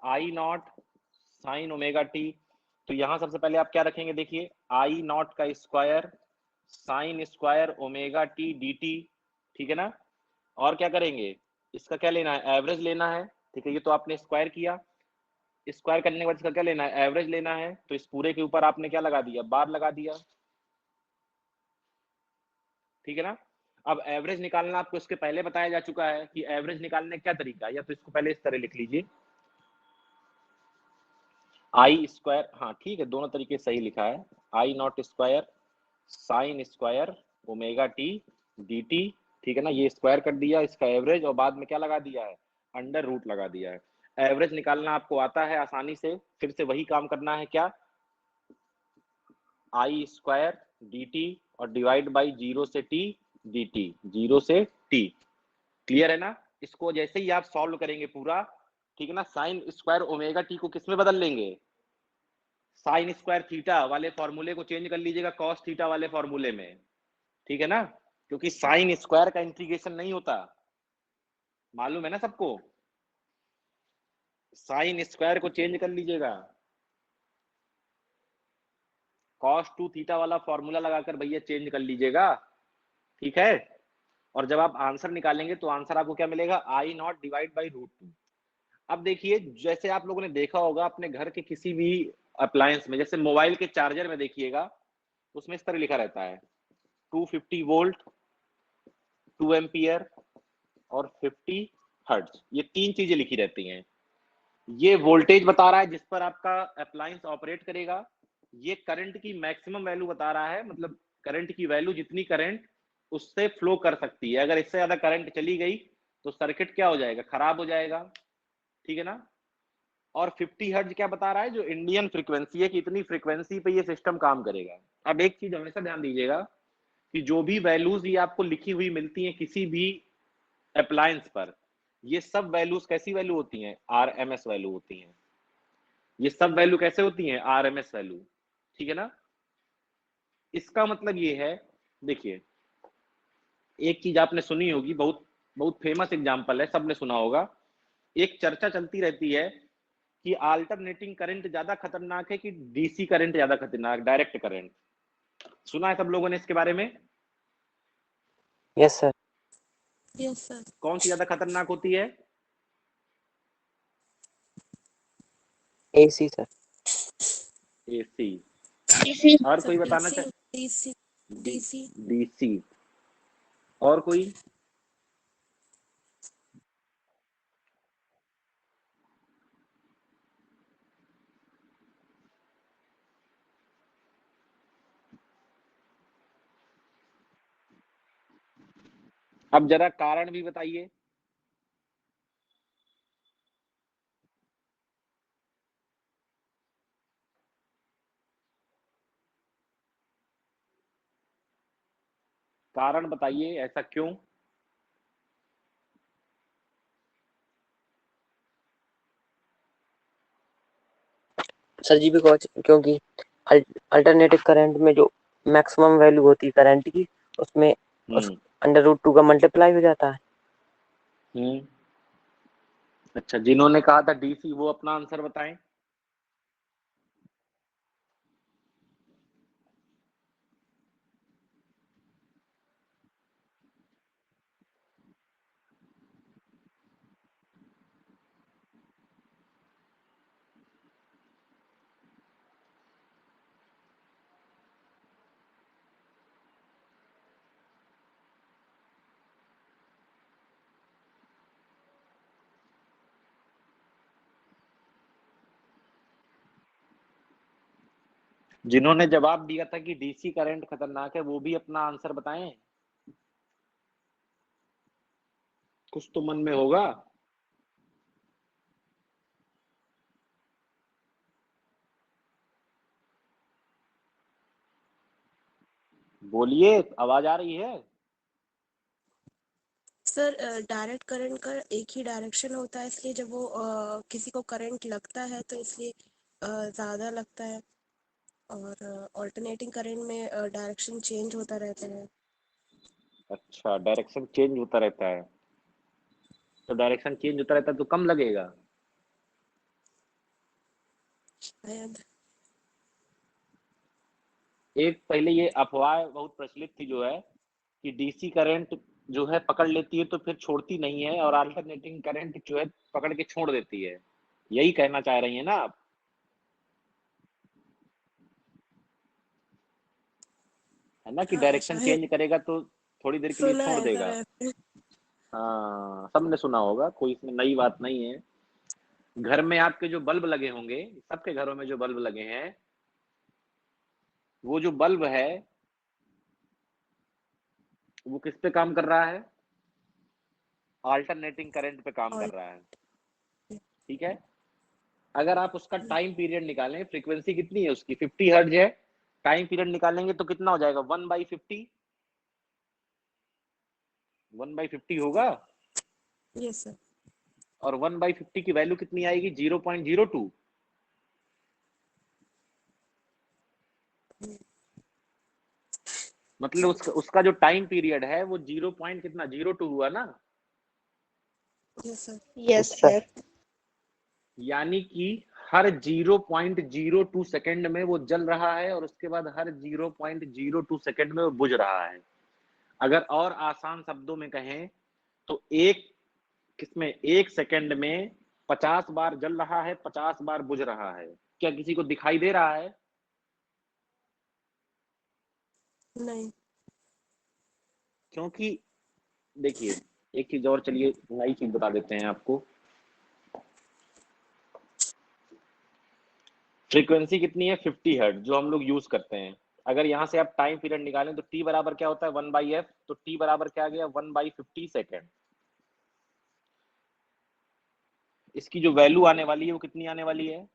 I naught sine omega T. तो यहां सबसे पहले आप क्या रखेंगे, देखिए आई नॉट का square sine square omega T D T, ठीक है ना। और क्या करेंगे, इसका क्या लेना है, एवरेज लेना है, ठीक है। ये तो आपने स्क्वायर किया, स्क्वायर करने के बाद इसका क्या लेना है, एवरेज लेना है। तो इस पूरे के ऊपर आपने क्या लगा दिया, बार लगा दिया, ठीक है ना। अब एवरेज निकालना आपको इसके पहले बताया जा चुका है कि एवरेज निकालने का क्या तरीका है, या तो इसको पहले इस तरह लिख लीजिए, आई स्क्वायर, हाँ ठीक है, दोनों तरीके सही लिखा है, I naught square sine square omega T D T, ठीक है ना। ये स्क्वायर कर दिया इसका एवरेज, और बाद में क्या लगा दिया है, अंडर रूट लगा दिया है। एवरेज निकालना आपको आता है आसानी से, फिर से वही काम करना है, क्या, आई स्क्वायर डी टी और डिवाइड बाई 0 से टी डी टी, 0 से टी, क्लियर है ना। इसको जैसे ही आप सॉल्व करेंगे पूरा, ठीक है ना, साइन स्क्वायर ओमेगा टी को किस में बदल लेंगे, साइन स्क्वायर थीटा वाले फॉर्मूले को चेंज कर लीजिएगा कॉस थीटा वाले फॉर्मूले में, ठीक है ना, क्योंकि साइन स्क्वायर का इंटीग्रेशन नहीं होता, मालूम है ना सबको। साइन स्क्वायर को चेंज कर लीजिएगा, कॉस टू थीटा वाला फॉर्मूला लगाकर भैया चेंज कर लीजिएगा, ठीक है। और जब आप आंसर निकालेंगे तो आंसर आपको क्या मिलेगा, आई नॉट डिवाइड बाई √2। अब देखिए, जैसे आप लोगों ने देखा होगा अपने घर के किसी भी अप्लायंस में, जैसे मोबाइल के चार्जर में देखिएगा, उसमें इस तरह लिखा रहता है 250 वोल्ट, 2 एम्पियर और 50 हर्ट्ज, ये तीन चीजें लिखी रहती हैं। ये वोल्टेज बता रहा है जिस पर आपका अप्लायंस ऑपरेट करेगा, ये करंट की मैक्सिमम वैल्यू बता रहा है, मतलब करंट की वैल्यू जितनी करंट उससे फ्लो कर सकती है, अगर इससे ज्यादा करंट चली गई तो सर्किट क्या हो जाएगा, खराब हो जाएगा, ठीक है ना। और 50 हर्ट्ज क्या बता रहा है, जो इंडियन फ्रीक्वेंसी है कि इतनी फ्रीक्वेंसी पे ये सिस्टम काम करेगा। अब एक चीज हमेशा ध्यान दीजिएगा कि जो भी वैल्यूज ये आपको लिखी हुई मिलती हैं किसी भी अप्लायंस पर, ये सब वैल्यूज कैसी वैल्यू होती हैं, आरएमएस वैल्यू होती हैं। ये सब वैल्यू कैसे होती हैं, आरएमएस वैल्यू, ठीक है ना। इसका मतलब ये है, देखिए एक चीज आपने सुनी होगी, बहुत बहुत फेमस एग्जांपल है, सबने सुना होगा, एक चर्चा चलती रहती है कि अल्टरनेटिंग करंट ज्यादा खतरनाक है कि डीसी करंट ज्यादा खतरनाक, डायरेक्ट करंट, सुना है सब लोगों ने इसके बारे में। Yes sir. Yes sir. कौन सी ज्यादा खतरनाक होती है, एसी सर। एसी। डीसी और सर। कोई बताना डीसी चाहे, डीसी डीसी। डीसी। और कोई, अब जरा कारण भी बताइए। कारण बताइए, ऐसा क्यों। सर जी बिकॉज क्योंकि अल्टरनेटिव करंट में जो मैक्सिमम वैल्यू होती है करंट की, उसमें उस अंडर रूट 2 का मल्टीप्लाई हो जाता है। हम्म, अच्छा, जिन्होंने कहा था डीसी वो अपना आंसर बताएं। जिन्होंने जवाब दिया था कि डीसी करंट खतरनाक है वो भी अपना आंसर बताएं, कुछ तो मन में होगा। बोलिए, आवाज आ रही है? सर डायरेक्ट करंट का एक ही डायरेक्शन होता है, इसलिए जब वो किसी को करंट लगता है तो इसलिए ज़्यादा लगता है, और ऑल्टरनेटिंग करंट में डायरेक्शन चेंज होता रहता है। अच्छा, डायरेक्शन चेंज होता रहता है, तो डायरेक्शन चेंज होता रहता है तो कम लगेगा। शायद। एक पहले ये अफवाह बहुत प्रचलित थी जो है कि डीसी करंट जो है पकड़ लेती है तो फिर छोड़ती नहीं है, और अल्टरनेटिंग करंट जो है पकड़ के छोड़ देती है। यही कहना चाह रही है ना आप? है ना कि हाँ डायरेक्शन शायद, चेंज करेगा तो थोड़ी देर के लिए सुना छोड़ है सर देगा। ऐसे। हाँ, सबने सुना होगा, कोई इसमें नई बात नहीं है। घर में आपके जो बल्ब लगे होंगे, सबके घरों में जो बल्ब लगे हैं, वो जो बल्ब है वो किस पे काम कर रहा है? अल्टरनेटिंग करंट पे काम कर और रहा है। ठीक है, अगर आप उसका टाइम पीरियड निकालें, फ्रीक्वेंसी कितनी है उसकी, 50 हर्ट्ज है, टाइम पीरियड निकालेंगे तो कितना हो जाएगा, 1/50। 1/50 होगा, यस सर। और 1/50 की वैल्यू कितनी आएगी, 0.02। मतलब उसका जो टाइम पीरियड है वो 0 पॉइंट कितना, 02 हुआ ना। Yes sir. Yes sir. यानी कि हर 0.02 सेकंड में वो जल रहा है, और उसके बाद हर 0.02 सेकंड में वो बुझ रहा है। अगर और आसान शब्दों में कहें तो एक सेकंड में 50 बार जल रहा है, 50 बार बुझ रहा है। क्या किसी को दिखाई दे रहा है? नहीं। क्योंकि देखिए, एक चीज और, चलिए नई चीज बता देते हैं आपको। फ्रीक्वेंसी कितनी है, 50 हर्ट्ज, जो हम लोग यूज करते हैं। अगर यहां से आप टाइम पीरियड निकालें तो टी बराबर क्या होता है, 1/f, तो टी बराबर क्या आ गया, 1/50 सेकेंड। इसकी जो वैल्यू आने वाली है वो कितनी आने वाली है,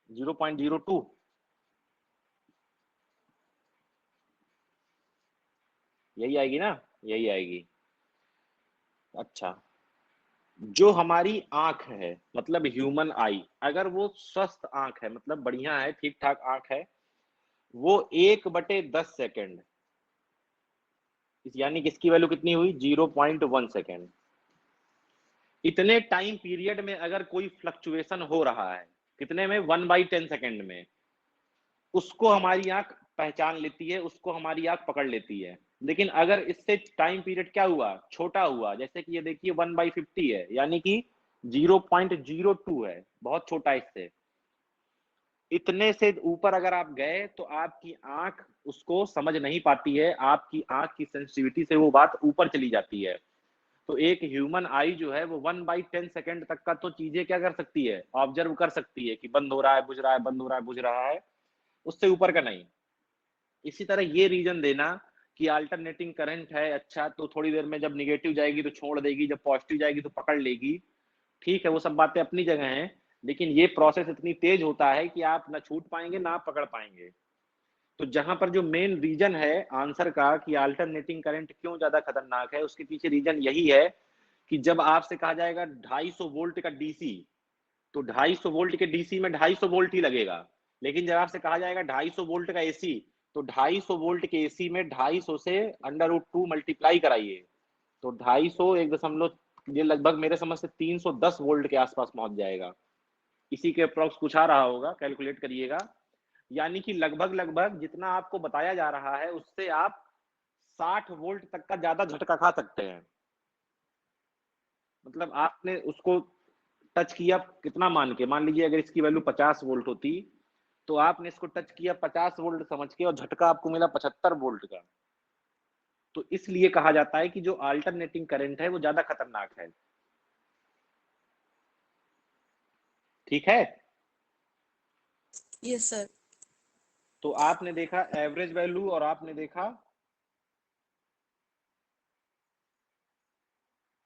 0.02। यही आएगी ना, यही आएगी। अच्छा, जो हमारी आंख है, मतलब ह्यूमन आई, अगर वो स्वस्थ आंख है, मतलब बढ़िया है, ठीक ठाक आंख है, वो 1/10 सेकेंड, यानी कि इसकी वैल्यू कितनी हुई, 0.1 सेकेंड। इतने टाइम पीरियड में अगर कोई फ्लक्चुएशन हो रहा है, कितने में, 1/10 सेकेंड में, उसको हमारी आंख पहचान लेती है, उसको हमारी आंख पकड़ लेती है। लेकिन अगर इससे टाइम पीरियड क्या हुआ, छोटा हुआ, जैसे कि ये देखिए 1/50 है, यानी कि 0.02 है, बहुत छोटा इससे, इतने से ऊपर अगर आप गए तो आपकी आंख उसको समझ नहीं पाती है, आपकी आंख की सेंसिटिविटी से वो बात ऊपर चली जाती है। तो एक ह्यूमन आई जो है वो 1/10 सेकेंड तक का तो चीजें क्या कर सकती है, ऑब्जर्व कर सकती है कि बंद हो रहा है, बुझ रहा है, बंद हो रहा है, बुझ रहा है, उससे ऊपर का नहीं। इसी तरह ये रीजन देना कि अल्टरनेटिंग करंट है, अच्छा तो थोड़ी देर में जब निगेटिव जाएगी तो छोड़ देगी, जब पॉजिटिव जाएगी तो पकड़ लेगी, ठीक है, वो सब बातें अपनी जगह हैं। लेकिन ये प्रोसेस इतनी तेज होता है कि आप ना छूट पाएंगे ना पकड़ पाएंगे। तो जहां पर जो मेन रीजन है आंसर का कि अल्टरनेटिंग करंट क्यों ज्यादा खतरनाक है, उसके पीछे रीजन यही है कि जब आपसे कहा जाएगा 250 वोल्ट का डीसी, तो 250 वोल्ट के डीसी में 250 वोल्ट ही लगेगा। लेकिन जब आपसे कहा जाएगा 250 वोल्ट का एसी, तो 250 वोल्ट के एसी में 250 से √2 मल्टीप्लाई कराइए, तो 250 1 दशमलव, ये लगभग मेरे समझ से 310 वोल्ट के आसपास पहुंच जाएगा। इसी के अप्रॉक्स कुछ आ रहा होगा, कैलकुलेट करिएगा। यानी कि लगभग लगभग जितना आपको बताया जा रहा है उससे आप 60 वोल्ट तक का ज्यादा झटका खा सकते हैं। मतलब आपने उसको टच किया, कितना मान लीजिए अगर इसकी वैल्यू 50 वोल्ट होती, तो आपने इसको टच किया 50 वोल्ट समझ के, और झटका आपको मिला 75 वोल्ट का। तो इसलिए कहा जाता है कि जो अल्टरनेटिंग करंट है वो ज्यादा खतरनाक है। ठीक है, यस सर। तो आपने देखा एवरेज वैल्यू और आपने देखा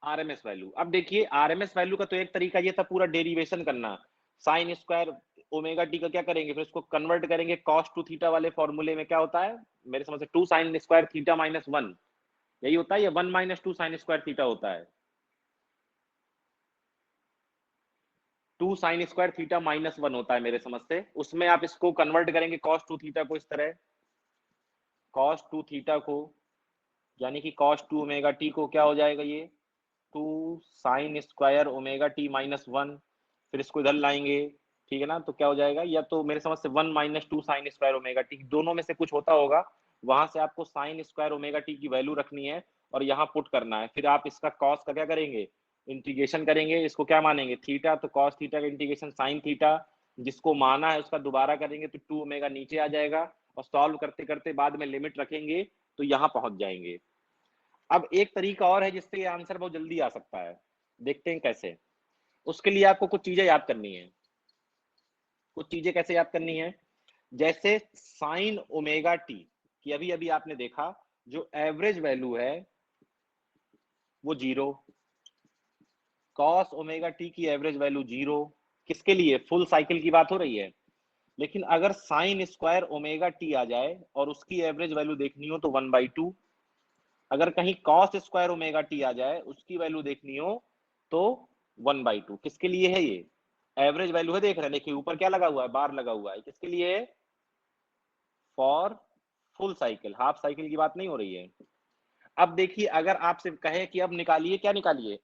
आरएमएस वैल्यू। अब देखिए आरएमएस वैल्यू का तो एक तरीका ये था पूरा डेरिवेशन करना, साइन स्क्वायर ओमेगा टी का क्या करेंगे, फिर उसको कन्वर्ट करेंगे कॉस टू थीटा वाले फॉर्मूले में, क्या होता है मेरे समझ से 2 साइन स्क्वायर थीटा माइनस 1, यही होता है, या 1 माइनस 2 साइन स्क्वायर थीटा होता है, 2 साइन स्क्वायर थीटा माइनस 1 होता है मेरे समझ से। उसमें आप इसको कन्वर्ट करेंगे cos 2 थीटा को, इस तरह cos 2 थीटा को, यानी कि cos 2 ओमेगा टी को क्या हो जाएगा, ये 2 sign square omega T minus 1, फिर इसको इधर लाएंगे, ठीक है ना, तो क्या हो जाएगा, या तो मेरे समझ से 1 minus 2 sign square omega T, दोनों में से कुछ होता होगा, वहां से आपको साइन स्क्वायर ओमेगा टी की वैल्यू रखनी है और यहाँ पुट करना है, फिर आप इसका कॉस का क्या करेंगे, इंटीग्रेशन करेंगे, इसको क्या मानेंगे थीटा, तो कॉस थीटा का इंटीग्रेशन साइन थीटा, जिसको माना है उसका दोबारा करेंगे तो 2 ओमेगा नीचे आ जाएगा, और सॉल्व करते करते बाद में लिमिट रखेंगे तो यहाँ पहुंच जाएंगे। अब एक तरीका और है जिससे ये आंसर बहुत जल्दी आ सकता है, देखते हैं कैसे। उसके लिए आपको कुछ चीजें याद करनी है। कुछ चीजें कैसे याद करनी है, जैसे साइन ओमेगा टी की अभी अभी आपने देखा जो एवरेज वैल्यू है वो 0, कॉस ओमेगा टी की एवरेज वैल्यू 0, किसके लिए, फुल साइकिल की बात हो रही है। लेकिन अगर साइन स्क्वायर ओमेगा टी आ जाए और उसकी एवरेज वैल्यू देखनी हो तो 1/2, अगर कहीं कॉस स्क्वायर ओमेगा टी आ जाए उसकी वैल्यू देखनी हो तो 1/2, किसके लिए है ये, एवरेज वैल्यू है, देख रहे हैं, देखिए ऊपर क्या लगा हुआ है, बार लगा हुआ है, किसके लिए है, for full cycle, half cycle की बात नहीं हो रही है। अब देखिए अगर आपसे कहे कि अब निकालिए, क्या निकालिए,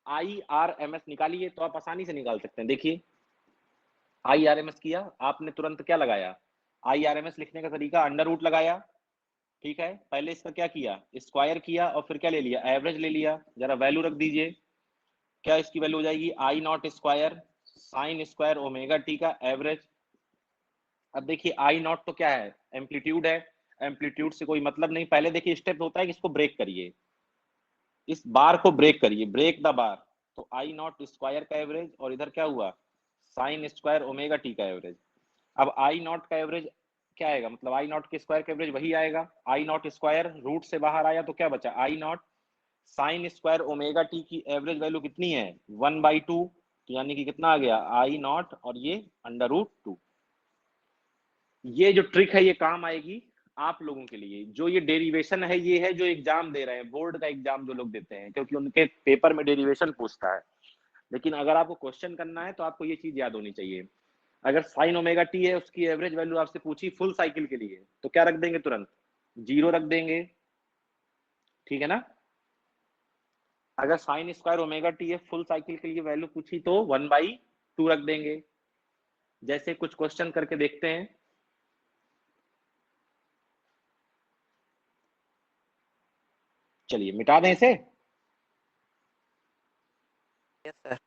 IRMS निकालिए, तो आप आसानी से निकाल सकते हैं। देखिए IRMS किया आपने, तुरंत क्या लगाया, IRMS लिखने का तरीका अंडर रूट लगाया, ठीक है, पहले इसका क्या किया, स्क्वायर किया, और फिर क्या ले लिया, एवरेज ले लिया, जरा वैल्यू रख दीजिए, क्या इसकी वैल्यू हो जाएगी, I naught square sine square omega T का एवरेज। अब देखिए आई नॉट तो क्या है, एम्पलीट्यूड है, एम्पलीट्यूड से कोई मतलब नहीं, पहले देखिए स्टेप होता है कि इसको ब्रेक करिए, इस बार को ब्रेक करिए, ब्रेक द बार, तो आई नॉट स्क्वायर का एवरेज, और इधर क्या हुआ, साइन स्क्वायर ओमेगा टी का एवरेज। अब आई नॉट का एवरेज क्या आएगा, मतलब आई नॉट के स्क्वायर का एवरेज वही आएगा, आई नॉट स्क्वायर रूट से बाहर आया तो क्या बचा, I naught sine square omega T की एवरेज वैल्यू कितनी है 1/2, तो यानी कि कितना आ गया, आई नॉट और ये √2। ये जो ट्रिक है ये काम आएगी आप लोगों के लिए, जो ये डेरिवेशन है ये है जो एग्जाम दे रहे हैं, बोर्ड का एग्जाम जो लोग देते हैं, क्योंकि उनके पेपर में डेरिवेशन पूछता है। लेकिन अगर आपको क्वेश्चन करना है तो आपको ये चीज याद होनी चाहिए, अगर साइन ओमेगा टी है उसकी एवरेज वैल्यू आपसे पूछी फुल साइकिल के लिए तो क्या रख देंगे, तुरंत 0 रख देंगे, ठीक है ना। अगर साइन स्क्वायर ओमेगा टी है फुल साइकिल के लिए वैल्यू पूछी तो 1/2 रख देंगे। जैसे कुछ क्वेश्चन करके देखते हैं, चलिए मिटा दें इसे। Yes sir.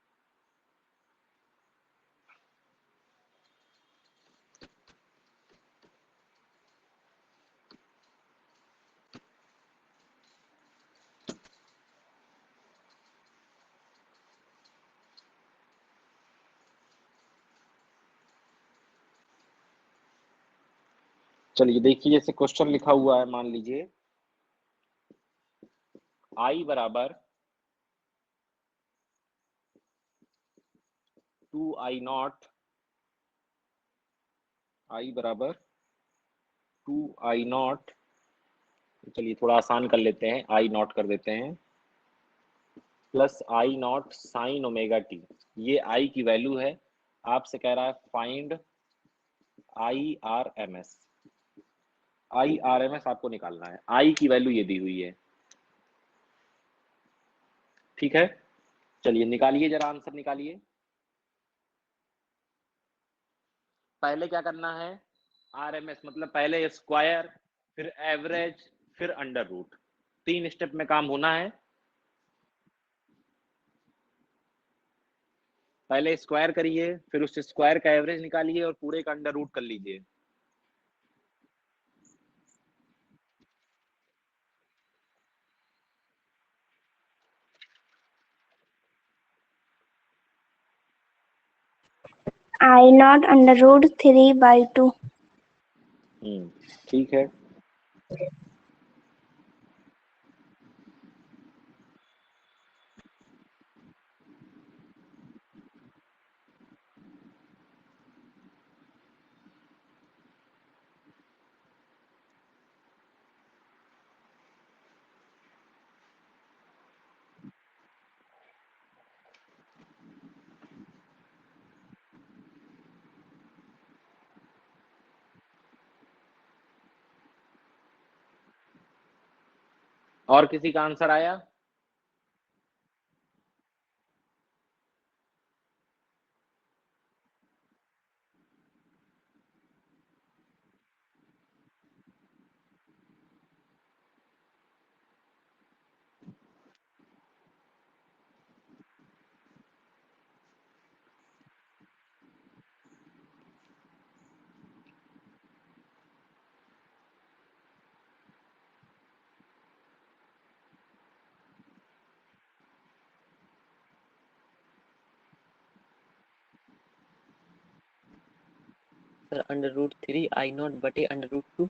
चलिए देखिए जैसे क्वेश्चन लिखा हुआ है, मान लीजिए आई बराबर 2I0, आई बराबर 2I0, चलिए थोड़ा आसान कर लेते हैं, I0 कर देते हैं, plus I0 sine omega T, ये आई की वैल्यू है, आपसे कह रहा है फाइंड IRMS। IRMS आपको निकालना है, आई की वैल्यू ये दी हुई है, ठीक है। चलिए निकालिए जरा, आंसर निकालिए। पहले क्या करना है, RMS मतलब पहले स्क्वायर, फिर एवरेज, फिर अंडर रूट, 3 स्टेप में काम होना है। पहले स्क्वायर करिए, फिर उस स्क्वायर का एवरेज निकालिए और पूरे का अंडर रूट कर लीजिए। I0 √3/2। ठीक है। और किसी का आंसर आया? सर √3 I0 बटे √2।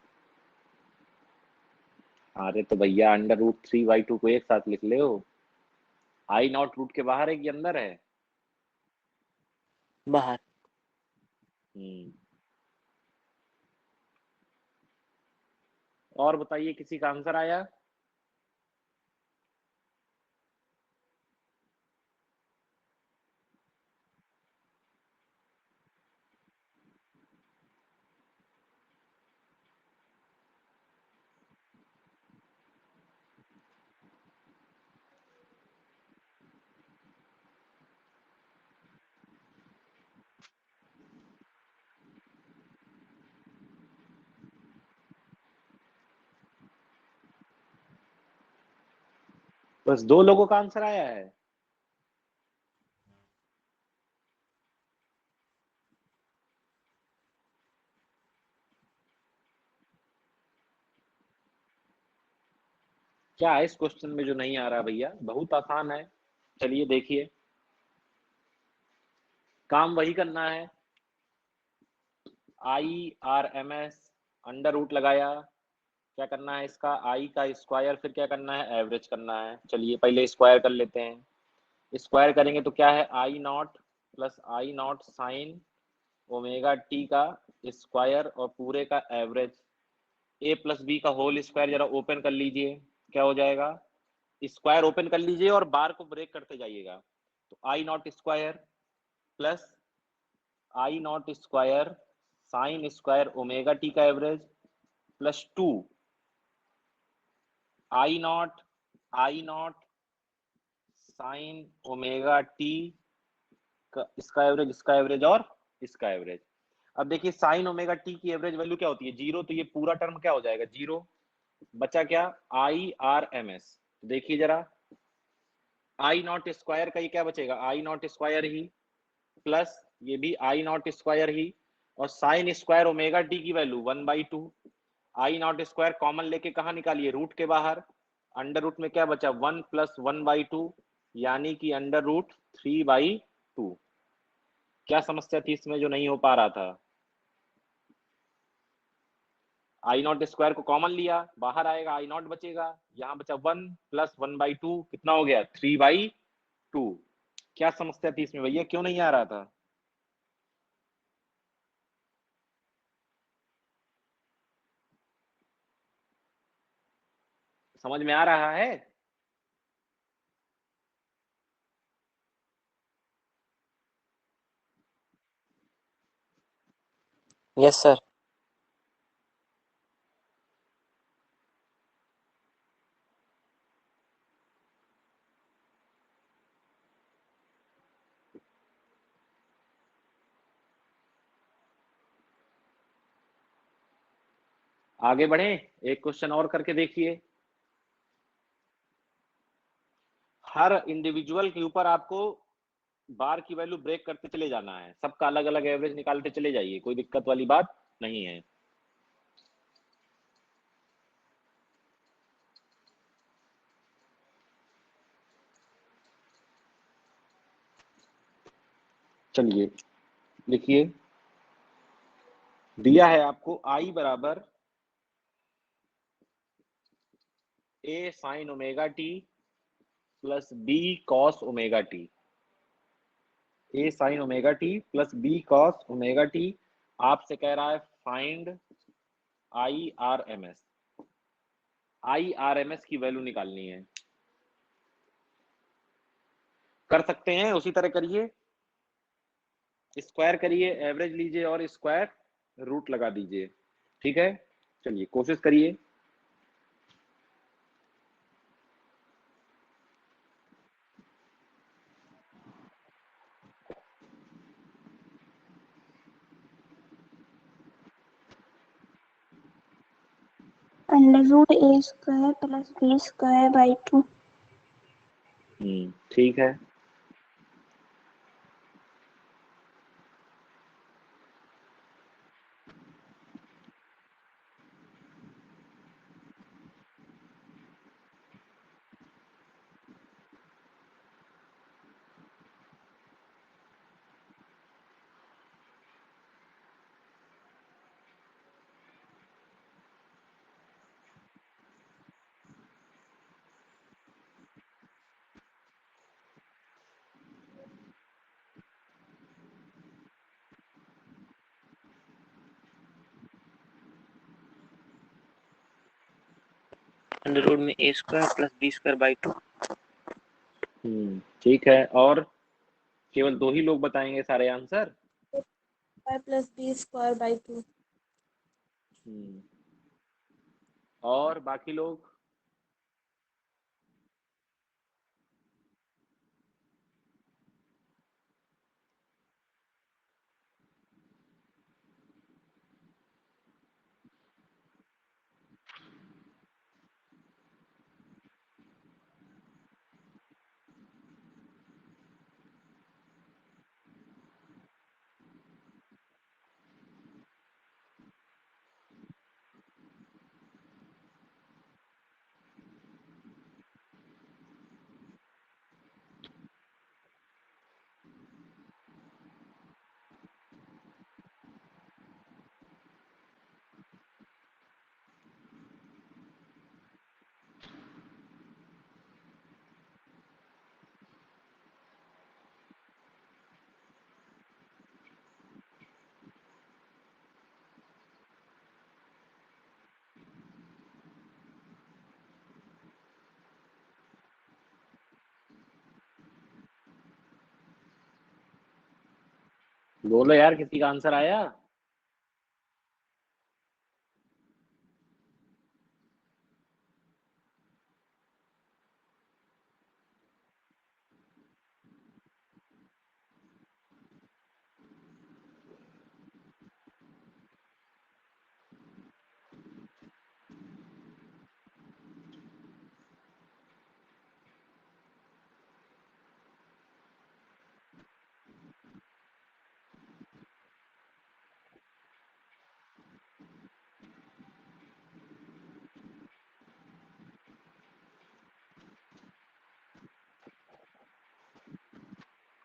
अरे तो भैया √3/2 को एक साथ लिख ले हो। I0 रूट के बाहर है कि अंदर है? बाहर। और बताइए किसी का आंसर आया? बस 2 लोगों का आंसर आया है। क्या है इस क्वेश्चन में जो नहीं आ रहा भैया? बहुत आसान है। चलिए देखिए, काम वही करना है। IRMS अंडर रूट लगाया, क्या करना है इसका? आई का स्क्वायर, फिर क्या करना है? एवरेज करना है। चलिए पहले स्क्वायर कर लेते हैं। स्क्वायर करेंगे तो क्या है? I0 plus I0 sine omega T का स्क्वायर और पूरे का एवरेज। ए प्लस बी का होल स्क्वायर जरा ओपन कर लीजिए, क्या हो जाएगा? स्क्वायर ओपन कर लीजिए और बार को ब्रेक करते जाइएगा। तो I0 square plus I0 square sine square omega T का average plus 2 I0 sine omega T का इसका एवरेज और इसका एवरेज। अब देखिए साइन ओमेगा टी की एवरेज वैल्यू क्या होती है? 0। तो ये पूरा टर्म क्या हो जाएगा? 0। बचा क्या? IRMS। देखिए जरा, I0 स्क्वायर का ये क्या बचेगा? I0 स्क्वायर ही प्लस ये भी I0 स्क्वायर ही, और साइन स्क्वायर ओमेगा टी की वैल्यू 1/2। I0 स्क्वायर कॉमन लेके कहाँ निकालिए? रूट के बाहर। अंडर रूट में क्या बचा? 1 प्लस 1/2, यानी कि √3/2। क्या समस्या थी इसमें जो नहीं हो पा रहा था? I0 स्क्वायर को कॉमन लिया, बाहर आएगा I0 बचेगा, यहाँ बचा 1 प्लस 1/2, कितना हो गया? 3/2। क्या समस्या थी इसमें भैया, क्यों नहीं आ रहा था? समझ में आ रहा है? Yes sir. आगे बढ़े, एक क्वेश्चन और करके देखिए। हर इंडिविजुअल के ऊपर आपको बार की वैल्यू ब्रेक करते चले जाना है, सबका अलग अलग एवरेज निकालते चले जाइए, कोई दिक्कत वाली बात नहीं है। चलिए लिखिए, दिया है आपको I बराबर A sign omega T plus B cos omega T. A sign omega T plus B cos omega T. आपसे कह रहा है फाइंड IRMS। IRMS की वैल्यू निकालनी है। कर सकते हैं, उसी तरह करिए, स्क्वायर करिए, एवरेज लीजिए और स्क्वायर रूट लगा दीजिए। ठीक है, चलिए कोशिश करिए। Under root A square plus B square by 2। ठीक है। अंडर रूट में A square plus B square by 2। ठीक है, और केवल 2 ही लोग बताएंगे सारे answer. Plus B square by 2। और बाकी लोग? बोलो यार, किसी का आंसर आया?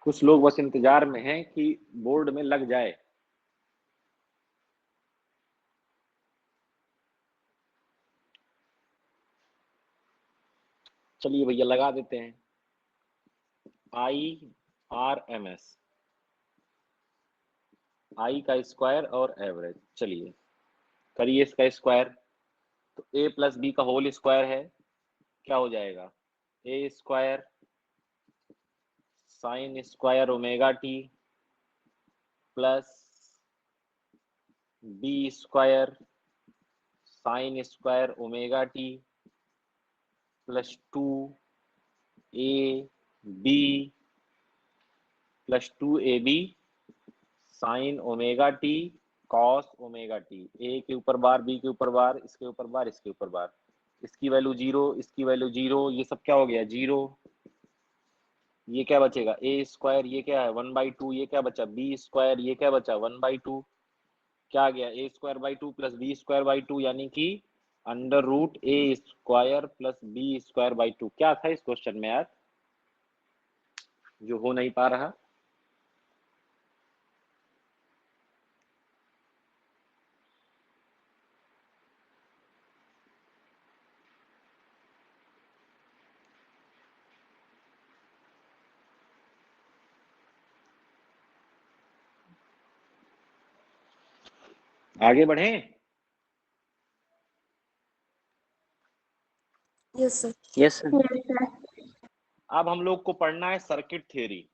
कुछ लोग बस इंतजार में हैं कि बोर्ड में लग जाए। चलिए भैया लगा देते हैं। IRMS, आई का स्क्वायर और एवरेज। चलिए करिए इसका स्क्वायर। तो a प्लस बी का होल स्क्वायर है, क्या हो जाएगा? A square sine square omega T plus B square sine square omega T plus 2ab plus 2ab sine omega T cos omega T. A के ऊपर बार, बी के ऊपर बार, इसके ऊपर बार, इसके ऊपर बार। इसकी वैल्यू 0, इसकी वैल्यू 0, ये सब क्या हो गया? 0। ये क्या बचेगा? ए स्क्वायर, ये क्या है? 1/2। ये क्या बचा? बी स्क्वायर, ये क्या बचा? 1/2। क्या आ गया? A square by 2 plus B square by 2, यानी कि under root A square plus B square by 2। क्या था इस क्वेश्चन में यार, जो हो नहीं पा रहा? आगे बढ़ें? Yes sir. Yes sir. Yes, sir. अब हम लोग को पढ़ना है सर्किट थ्योरी।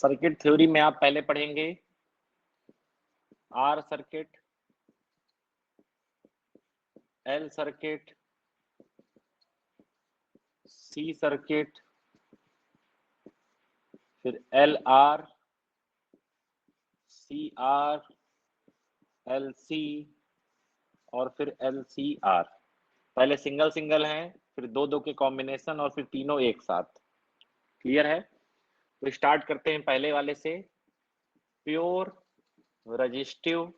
सर्किट थ्योरी में आप पहले पढ़ेंगे R circuit, L circuit, C circuit, फिर L R, C R, L C और फिर एल सी आर। पहले सिंगल सिंगल हैं, फिर दो दो के कॉम्बिनेशन और फिर तीनों एक साथ। क्लियर है? तो स्टार्ट करते हैं पहले वाले से, प्योर रेजिस्टिव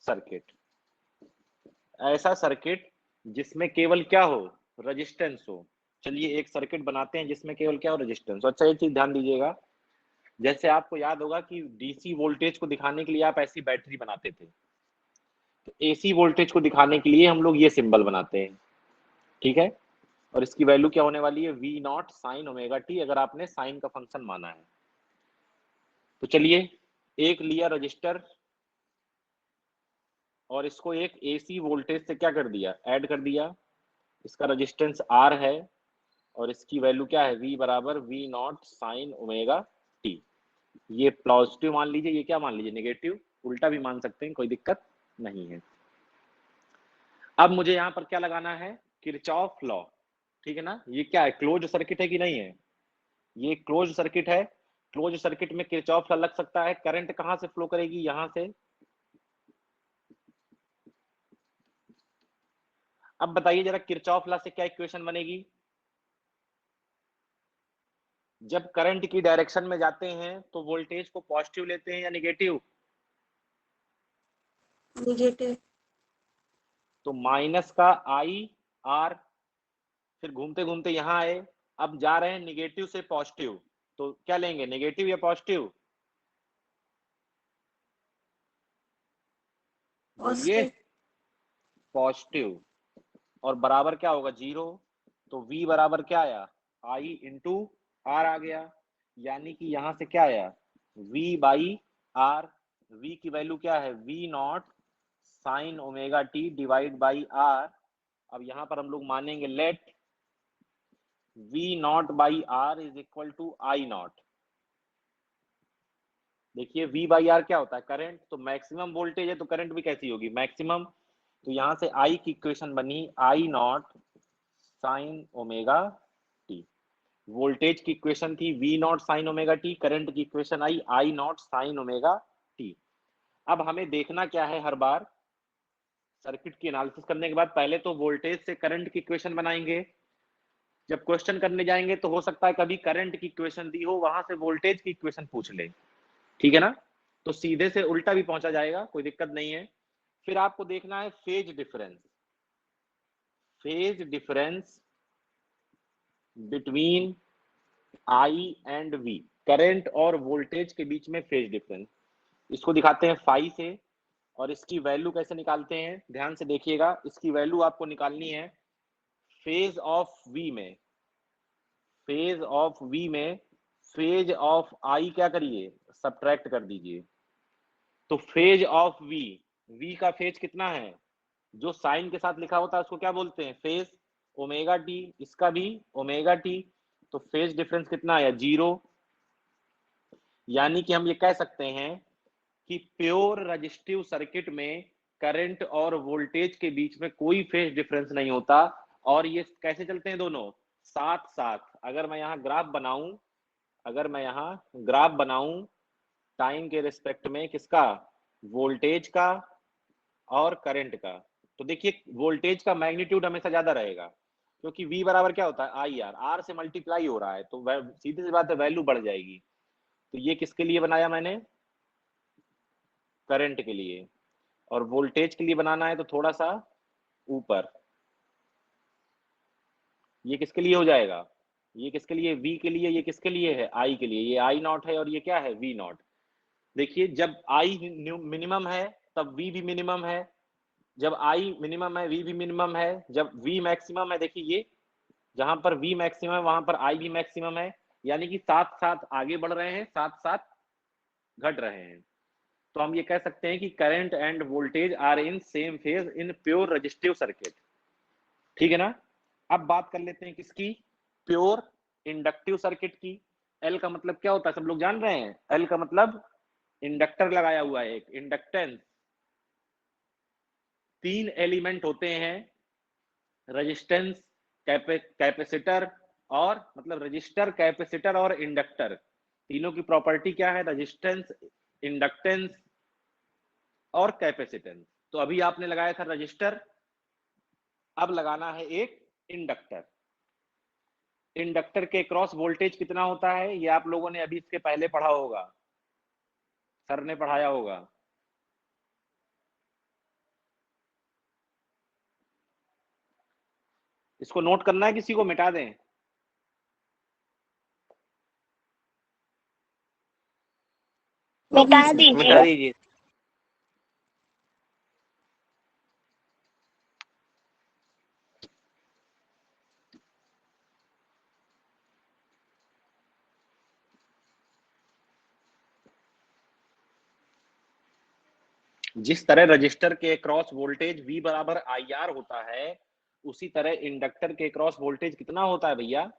सर्किट। ऐसा सर्किट जिसमें केवल क्या हो, रेजिस्टेंस हो। चलिए एक सर्किट बनाते हैं जिसमें केवल क्या हो, रेजिस्टेंस। अच्छा एक चीज ध्यान दीजिएगा, जैसे आपको याद होगा कि डीसी वोल्टेज को दिखाने के लिए आप ऐसी बैटरी बनाते थे, तो एसी वोल्टेज को दिखाने के लिए हम लोग ये सिंबल बनाते हैं, ठीक है। और इसकी वैल्यू क्या होने वाली है, V naught sine omega T, अगर आपने साइन का फंक्शन माना है। तो चलिए एक लिया रजिस्टर और इसको एक एसी वोल्टेज से क्या कर दिया, ऐड कर दिया। इसका रेजिस्टेंस आर है और इसकी वैल्यू क्या है, वी बराबर V naught sine omega T. ये पॉजिटिव मान लीजिए, ये क्या मान लीजिए, नेगेटिव। उल्टा भी मान सकते हैं, कोई दिक्कत नहीं है। अब मुझे यहाँ पर क्या लगाना है, किरचॉफ लॉ, ठीक है ना। ये क्या है, क्लोज सर्किट है कि नहीं है, ये क्लोज सर्किट है। क्लोज सर्किट में किरचॉफ लॉ लग सकता है। करंट कहां से फ्लो करेगी, यहां से। अब बताइए जरा किरचॉफ लॉ से क्या इक्वेशन बनेगी, जब करंट की डायरेक्शन में जाते हैं तो वोल्टेज को पॉजिटिव लेते हैं या निगेटिव, निगेटिव। तो माइनस का आई आर, फिर घूमते घूमते यहां आए, अब जा रहे हैं निगेटिव से पॉजिटिव, तो क्या लेंगे, नेगेटिव या पॉजिटिव, बोलिए, पॉजिटिव। पॉजिटिव। और बराबर क्या होगा, जीरो। तो V बराबर क्या आया, I इंटू आर आ गया, यानी कि यहां से क्या आया, V बाई आर। V की वैल्यू क्या है, V naught sine omega T divide by R. अब यहां पर हम लोग मानेंगे let V naught by R is equal to I naught. देखिए V बाई आर क्या होता है, करंट। तो मैक्सिमम वोल्टेज है तो करंट भी कैसी होगी, मैक्सिमम। तो यहां से I की इक्वेशन बनी I naught sine omega T. Voltage की इक्वेशन थी V naught sine omega T, current की equation I I naught sine omega T. अब हमें देखना क्या है, हर बार सर्किट की एनालिसिस करने के बाद पहले तो वोल्टेज से करंट की इक्वेशन बनाएंगे। जब क्वेश्चन करने जाएंगे तो हो सकता है कभी करंट की इक्वेशन दी हो, वहां से वोल्टेज की इक्वेशन पूछ ले, ठीक है ना। तो सीधे से उल्टा भी पहुंचा जाएगा, कोई दिक्कत नहीं है। फिर आपको देखना है phase difference, phase difference between I and V, current और वोल्टेज के बीच में फेज डिफरेंस। इसको दिखाते हैं फाई से, और इसकी वैल्यू कैसे निकालते हैं, ध्यान से देखिएगा। इसकी वैल्यू आपको निकालनी है फेज ऑफ वी में, फेज ऑफ वी में फेज ऑफ आई क्या करिए, सब्ट्रैक्ट कर दीजिए। तो फेज ऑफ वी, वी का फेज कितना है, जो साइन के साथ लिखा होता है उसको क्या बोलते हैं, फेज, ओमेगा टी, इसका भी ओमेगा टी। तो फेज डिफरेंस कितना आया, जीरो। यानी कि हम ये कह सकते हैं कि प्योर रेजिस्टिव सर्किट में करंट और वोल्टेज के बीच में कोई फेज डिफरेंस नहीं होता, और ये कैसे चलते हैं, दोनों साथ साथ। अगर मैं यहाँ ग्राफ बनाऊं, अगर मैं यहाँ ग्राफ बनाऊं टाइम के रिस्पेक्ट में, किसका, वोल्टेज का और करंट का, तो देखिए वोल्टेज का मैग्नीट्यूड हमेशा ज्यादा रहेगा, क्योंकि V बराबर क्या होता है, आई आर, आर से मल्टीप्लाई हो रहा है, तो सीधी सी बात है वैल्यू बढ़ जाएगी। तो ये किसके लिए बनाया मैंने, करंट के लिए। और वोल्टेज के लिए बनाना है तो थोड़ा सा ऊपर, ये किसके लिए हो जाएगा, ये किसके लिए, V के लिए, ये किसके लिए है, I के लिए। ये आई नॉट है और ये क्या है, V नॉट। देखिए जब I मिनिमम है तब V भी मिनिमम है, जब I मिनिमम है V भी मिनिमम है, जब V मैक्सिमम है, देखिए ये जहां पर V मैक्सिमम है वहां पर I भी मैक्सिमम है, यानी कि साथ साथ आगे बढ़ रहे हैं, साथ साथ घट रहे हैं। तो हम ये कह सकते हैं कि current and voltage are in same phase in pure resistive circuit, ठीक है ना। अब बात कर लेते हैं किसकी, प्योर इंडक्टिव सर्किट की। एल का मतलब क्या होता है, सब लोग जान रहे हैं? एल का मतलब इंडक्टर लगाया हुआ है, एक इंडक्टेंस। 3 एलिमेंट होते हैं, रेजिस्टेंस, कैपेसिटर और मतलब रजिस्टर, कैपेसिटर और इंडक्टर। तीनों की प्रॉपर्टी क्या है? रेजिस्टेंस, इंडक्टेंस और कैपेसिटेंस। तो अभी आपने लगाया था रजिस्टर, अब लगाना है एक इंडक्टर। इंडक्टर के क्रॉस वोल्टेज कितना होता है, ये आप लोगों ने अभी इसके पहले पढ़ा होगा, सर ने पढ़ाया होगा। इसको नोट करना है, किसी को मिटा दें? मिटा मिटा दीजिए। दीजिए। जिस तरह रजिस्टर के क्रॉस वोल्टेज V बराबर IR होता है, उसी तरह इंडक्टर के क्रॉस वोल्टेज कितना होता है भैया?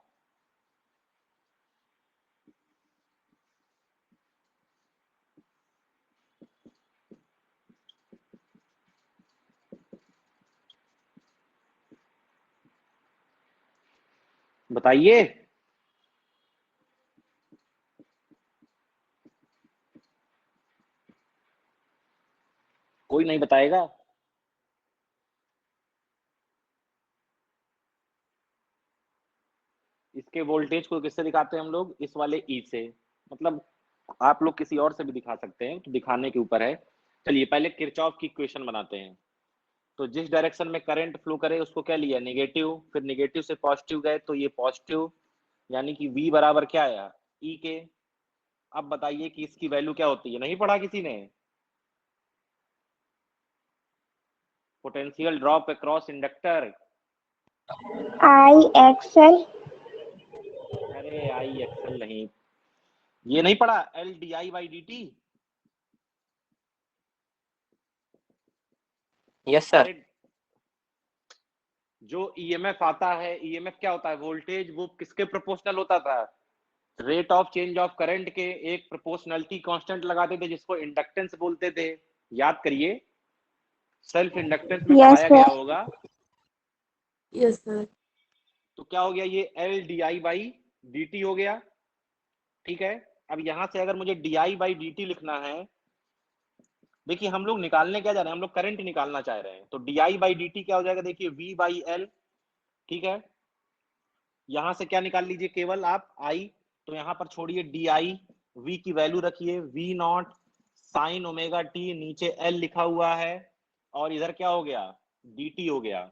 बताइए। कोई नहीं बताएगा? इसके वोल्टेज को किससे दिखाते हैं हम लोग? इस वाले ई से। मतलब आप लोग किसी और से भी दिखा सकते हैं, तो दिखाने के ऊपर है। चलिए पहले किरचॉफ की इक्वेशन बनाते हैं। तो जिस डायरेक्शन में करंट फ्लो करे उसको क्या लिया? नेगेटिव। फिर नेगेटिव से पॉजिटिव गए तो ये पॉजिटिव, यानी कि V बराबर क्या आया? ई के। अब बताइए कि इसकी वैल्यू क्या होती है, नहीं पढ़ा किसी ने? Potential drop across inductor. IXL। अरे आई एक्सएल नहीं, ये नहीं पढ़ा? L D I by D T. Yes sir. अरे जो ईएमएफ आता है, ईएमएफ क्या होता है? वोल्टेज। वो किसके प्रोपोर्शनल होता था? Rate of change of current के एक प्रोपोर्शनलिटी कांस्टेंट लगाते थे, जिसको इंडक्टेंस बोलते थे। याद करिए, सेल्फ इंडक्टेंस में यस पढ़ाया गया सर। होगा। Yes sir. तो क्या हो गया? ये L D I by D T हो गया। ठीक है, अब यहां से अगर मुझे D I by D T लिखना है, देखिए हम लोग निकालने क्या जा रहे हैं? हम लोग करंट निकालना चाह रहे हैं। तो D I by D T क्या हो जाएगा? देखिए V बाई एल। ठीक है, यहां से क्या निकाल लीजिए केवल आप? I। तो यहां पर छोड़िए डी आई, V की वैल्यू रखिए V naught sine omega T, नीचे L लिखा हुआ है, और इधर क्या हो गया? dt हो गया।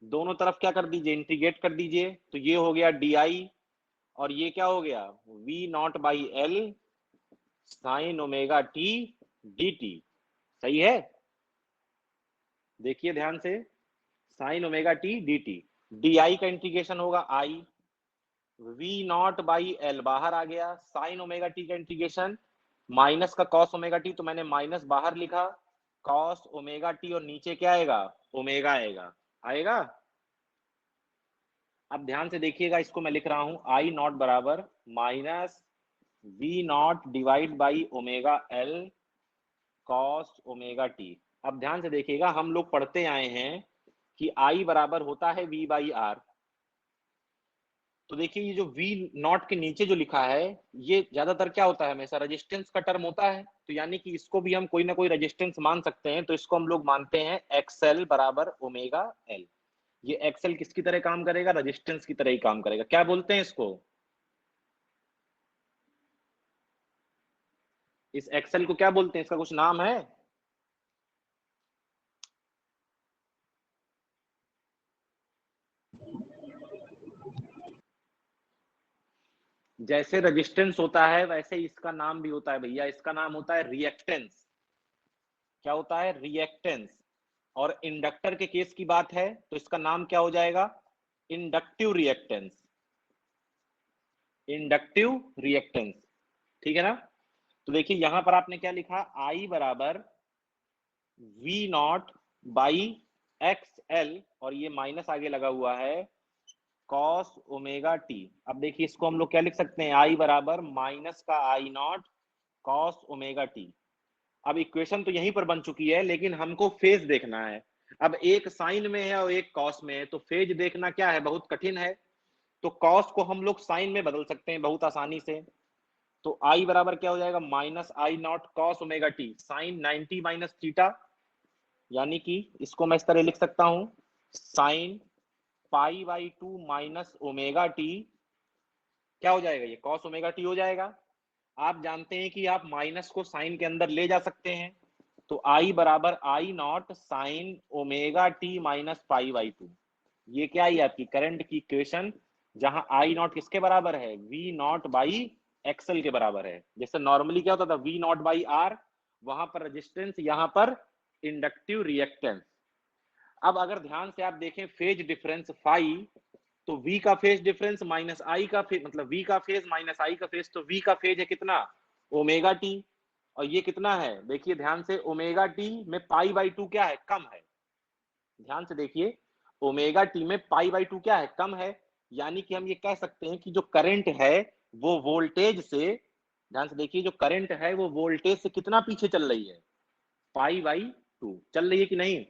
दोनों तरफ क्या कर दीजिए? इंटीग्रेट कर दीजिए। तो ये हो गया डी आई, और ये क्या हो गया? V naught by L sine omega T dt। सही है? देखिए ध्यान से, sign omega T D T. D I का इंटीग्रेशन होगा आई, V नॉट बाई एल बाहर आ गया, साइन ओमेगा टी का इंटीग्रेशन माइनस का कॉस ओमेगा टी, तो मैंने माइनस बाहर लिखा, कॉस ओमेगा टी, और नीचे क्या आएगा? ओमेगा आएगा। आएगा? अब ध्यान से देखिएगा, इसको मैं लिख रहा हूं आई नॉट बराबर minus V naught divide by omega L cos omega T. अब ध्यान से देखिएगा, हम लोग पढ़ते आए हैं कि I बराबर होता है V बाई आर। तो देखिए ये जो V नॉट के नीचे जो लिखा है, ये ज्यादातर क्या होता है? हमेशा रेजिस्टेंस का टर्म होता है। तो यानी कि इसको भी हम कोई ना कोई रेजिस्टेंस मान सकते हैं। तो इसको हम लोग मानते हैं XL बराबर ओमेगा एल। ये XL किसकी तरह काम करेगा? रेजिस्टेंस की तरह ही काम करेगा। क्या बोलते हैं इसको? इस XL को क्या बोलते हैं? इसका कुछ नाम है? जैसे रेजिस्टेंस होता है वैसे इसका नाम भी होता है भैया। इसका नाम होता है रिएक्टेंस। क्या होता है? रिएक्टेंस। और इंडक्टर के केस की बात है तो इसका नाम क्या हो जाएगा? Inductive reactance. Inductive reactance. ठीक है ना? तो देखिए यहां पर आपने क्या लिखा? I बराबर V naught by x L, और ये माइनस आगे लगा हुआ है, कॉस ओमेगा टी। अब देखिए इसको हम लोग क्या लिख सकते हैं, आई बराबर माइनस का आई नॉट कॉस ओमेगा टी। अब इक्वेशन तो यहीं पर बन चुकी है, लेकिन हमको फेज देखना है। अब एक साइन में है और एक कॉस में है, तो फेज देखना क्या है, बहुत कठिन है। तो कॉस को हम लोग साइन में बदल सकते हैं बहुत आसानी से। तो आई बराबर क्या हो जाएगा, minus I naught cos omega T sine 90 minus theta, यानी कि इसको मैं इस तरह लिख सकता हूं, sine pi by 2 minus omega T क्या हो जाएगा, ये कॉस ओमेगा टी हो जाएगा। आप जानते हैं कि आप माइनस को साइन के अंदर ले जा सकते हैं, तो आई बराबर I naught sine omega T minus pi by 2। ये क्या है, आपकी करंट की इक्वेशन, जहां आई नॉट किसके बराबर है, वी नॉट बाई एक्सएल के बराबर है। जैसे नॉर्मली क्या होता था, वी नॉट बाई आर, वहां पर रेजिस्टेंस, यहां पर इंडक्टिव रिएक्टेंस। अब अगर ध्यान से आप देखें फेज डिफरेंस फाई, तो v का फेज डिफरेंस माइनस आई का फेज, मतलब v का फेज माइनस आई का फेज, तो v का फेज है कितना, ओमेगा टी। और ये कितना है, देखिए ध्यान से, ओमेगा टी में पाई बाई 2 क्या है, कम है। ध्यान से देखिए, ओमेगा टी में पाई बाई 2 क्या है, कम है। यानी कि हम ये कह सकते हैं कि जो करंट है वो वोल्टेज से, ध्यान से देखिए, जो करंट है वो वोल्टेज से कितना पीछे चल रही है, पाई बाई 2 चल रही है कि नहीं।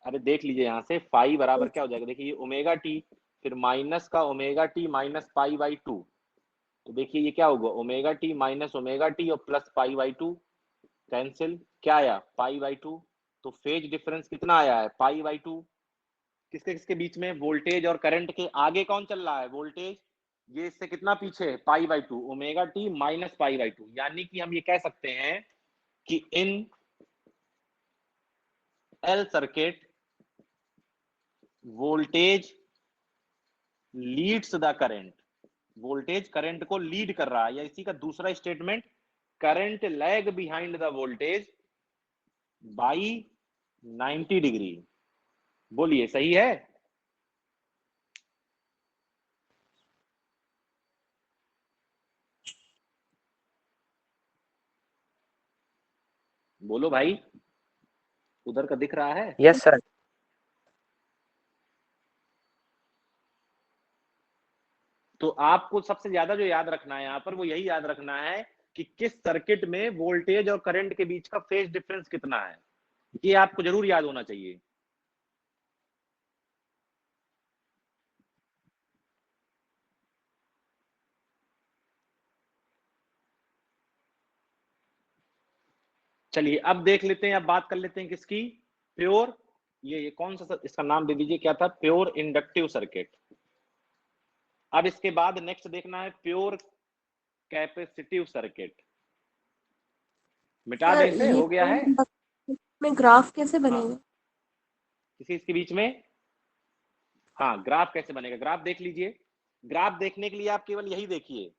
अरे देख लीजिए यहाँ से, फाई बराबर क्या हो जाएगा, देखिए ये ओमेगा टी, फिर माइनस का omega T minus pi by 2, तो देखिए ये क्या होगा, omega T minus omega T और प्लस पाई बाई 2, कैंसिल, क्या आया, पाई बाई 2। तो फेज डिफरेंस कितना आया है, पाई बाई 2। किसके किसके बीच में, वोल्टेज और करंट के आगे कौन चल रहा है, वोल्टेज, ये इससे कितना पीछे है, पाई by 2, omega T minus pi by 2। यानी कि हम ये कह सकते हैं कि in L circuit voltage leads the current, voltage current को लीड कर रहा है, या इसी का दूसरा statement, current lag behind the voltage by 90 degree. बोलिए सही है। बोलो भाई, उधर का दिख रहा है। Yes sir. तो आपको सबसे ज्यादा जो याद रखना है यहाँ पर, वो यही याद रखना है कि किस सर्किट में वोल्टेज और करंट के बीच का फेज डिफरेंस कितना है, ये आपको जरूर याद होना चाहिए। चलिए अब देख लेते हैं, अब बात कर लेते हैं किसकी, प्योर, ये कौन सा इसका नाम दे दीजिए, क्या था, प्योर इंडक्टिव सर्किट। अब इसके बाद नेक्स्ट देखना है प्योर कैपेसिटिव सर्किट। मिटा दें इसे, हो गया है। में ग्राफ कैसे हाँ, बनेगा? किसी इसके बीच में, हाँ ग्राफ कैसे बनेगा, ग्राफ देख लीजिए। ग्राफ देखने के लिए आप केवल यही देखिए,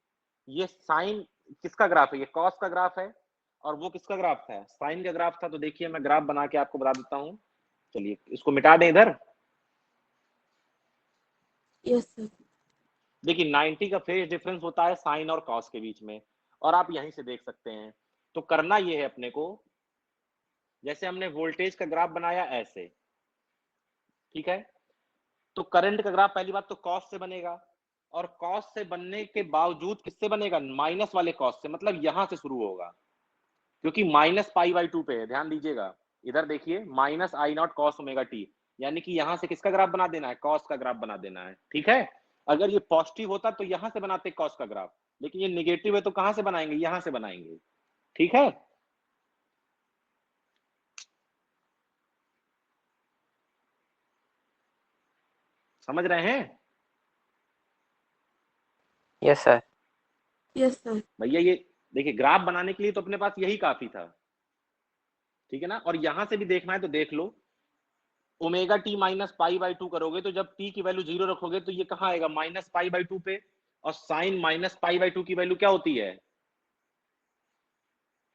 ये साइन किसका ग्राफ है, ये कॉस का ग्राफ है, और वो किसका ग्राफ था, साइन का ग्राफ था। तो देखिए मैं ग्राफ बना के आपको बता देता हूँ। चलिए इसको मिटा दें इधर। Yes sir. देखिए 90 का फेज डिफरेंस होता है साइन और कॉस के बीच में, और आप यहीं से देख सकते हैं। तो करना ये है अपने को, जैसे हमने वोल्टेज का ग्राफ बनाया ऐसे, ठीक है, तो करंट का ग्राफ पहली बात तो कॉस से बनेगा, और कॉस से बनने के बावजूद किससे बनेगा, माइनस वाले कॉस से, मतलब यहां से शुरू होगा, क्योंकि माइनस पाई बाई 2 पे है। ध्यान दीजिएगा, इधर देखिए, minus I naught cos omega T, यानी कि यहां से किसका ग्राफ बना देना है, कॉस का ग्राफ बना देना है, ठीक है। अगर ये पॉजिटिव होता तो यहां से बनाते कॉस का ग्राफ, लेकिन ये नेगेटिव है तो कहां से बनाएंगे, यहां से बनाएंगे, ठीक है। समझ रहे हैं यस सर। Yes sir. भैया, ये देखिए ग्राफ बनाने के लिए तो अपने पास यही काफी था, ठीक है ना। और यहां से भी देखना है तो देख लो, omega T minus pi by 2 करोगे तो जब टी की वैल्यू 0 रखोगे तो ये कहां आएगा, माइनस पाई बाई 2 पे। और साइन माइनस पाई बाई 2 की वैल्यू क्या होती है,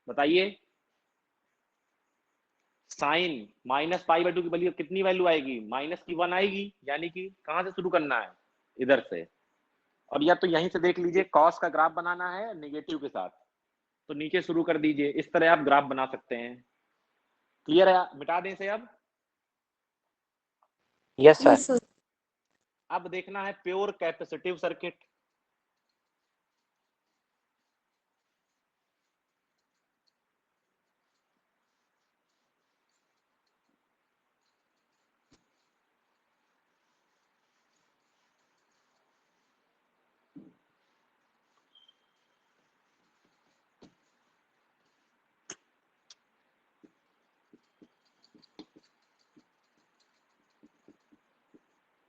बताइए, साइन माइनस पाई बाई 2 की वैल्यू कितनी वैल्यू आएगी, माइनस की 1 आएगी। यानी कि कहां से शुरू करना है, इधर से। और या तो यहीं से देख लीजिए, कॉस का ग्राफ बनाना है नेगेटिव के साथ, तो नीचे शुरू कर दीजिए, इस तरह आप ग्राफ बना सकते हैं। क्लियर है, मिटा दें इसे अब। Yes sir. Yes sir. अब देखना है प्योर कैपेसिटिव सर्किट।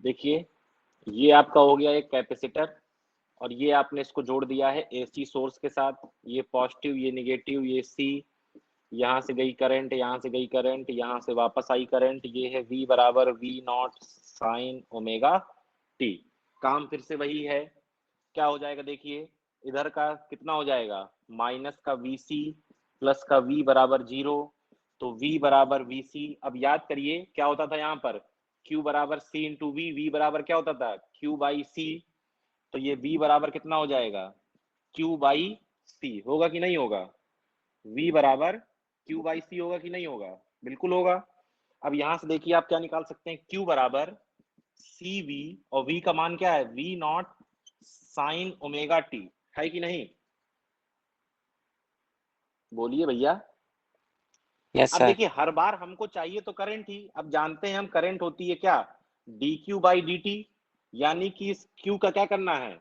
देखिए ये आपका हो गया एक कैपेसिटर, और ये आपने इसको जोड़ दिया है एसी सोर्स के साथ, ये पॉजिटिव ये निगेटिव, ये सी, यहाँ से गई करंट, यहाँ से गई करंट, यहाँ से वापस आई करंट, ये है V बराबर V naught sine omega T. काम फिर से वही है, क्या हो जाएगा देखिए, इधर का कितना हो जाएगा, माइनस का VC प्लस का V बराबर 0, तो V बराबर VC। अब याद करिए क्या होता था यहाँ पर, Q बराबर C इंटू V, V बराबर क्या होता था Q बाई C, तो ये V बराबर कितना हो जाएगा Q बाई C, होगा कि नहीं होगा, V बराबर Q बाई C होगा कि नहीं होगा, बिल्कुल होगा। अब यहां से देखिए आप क्या निकाल सकते हैं, Q बराबर CV, और V का मान क्या है V naught sine omega T, है कि नहीं, बोलिए भैया। यस अब सर। देखिए हर बार हमको चाहिए तो करंट ही, अब जानते हैं हम करंट होती है क्या dQ बाई dt, यानी कि इस Q का क्या करना है,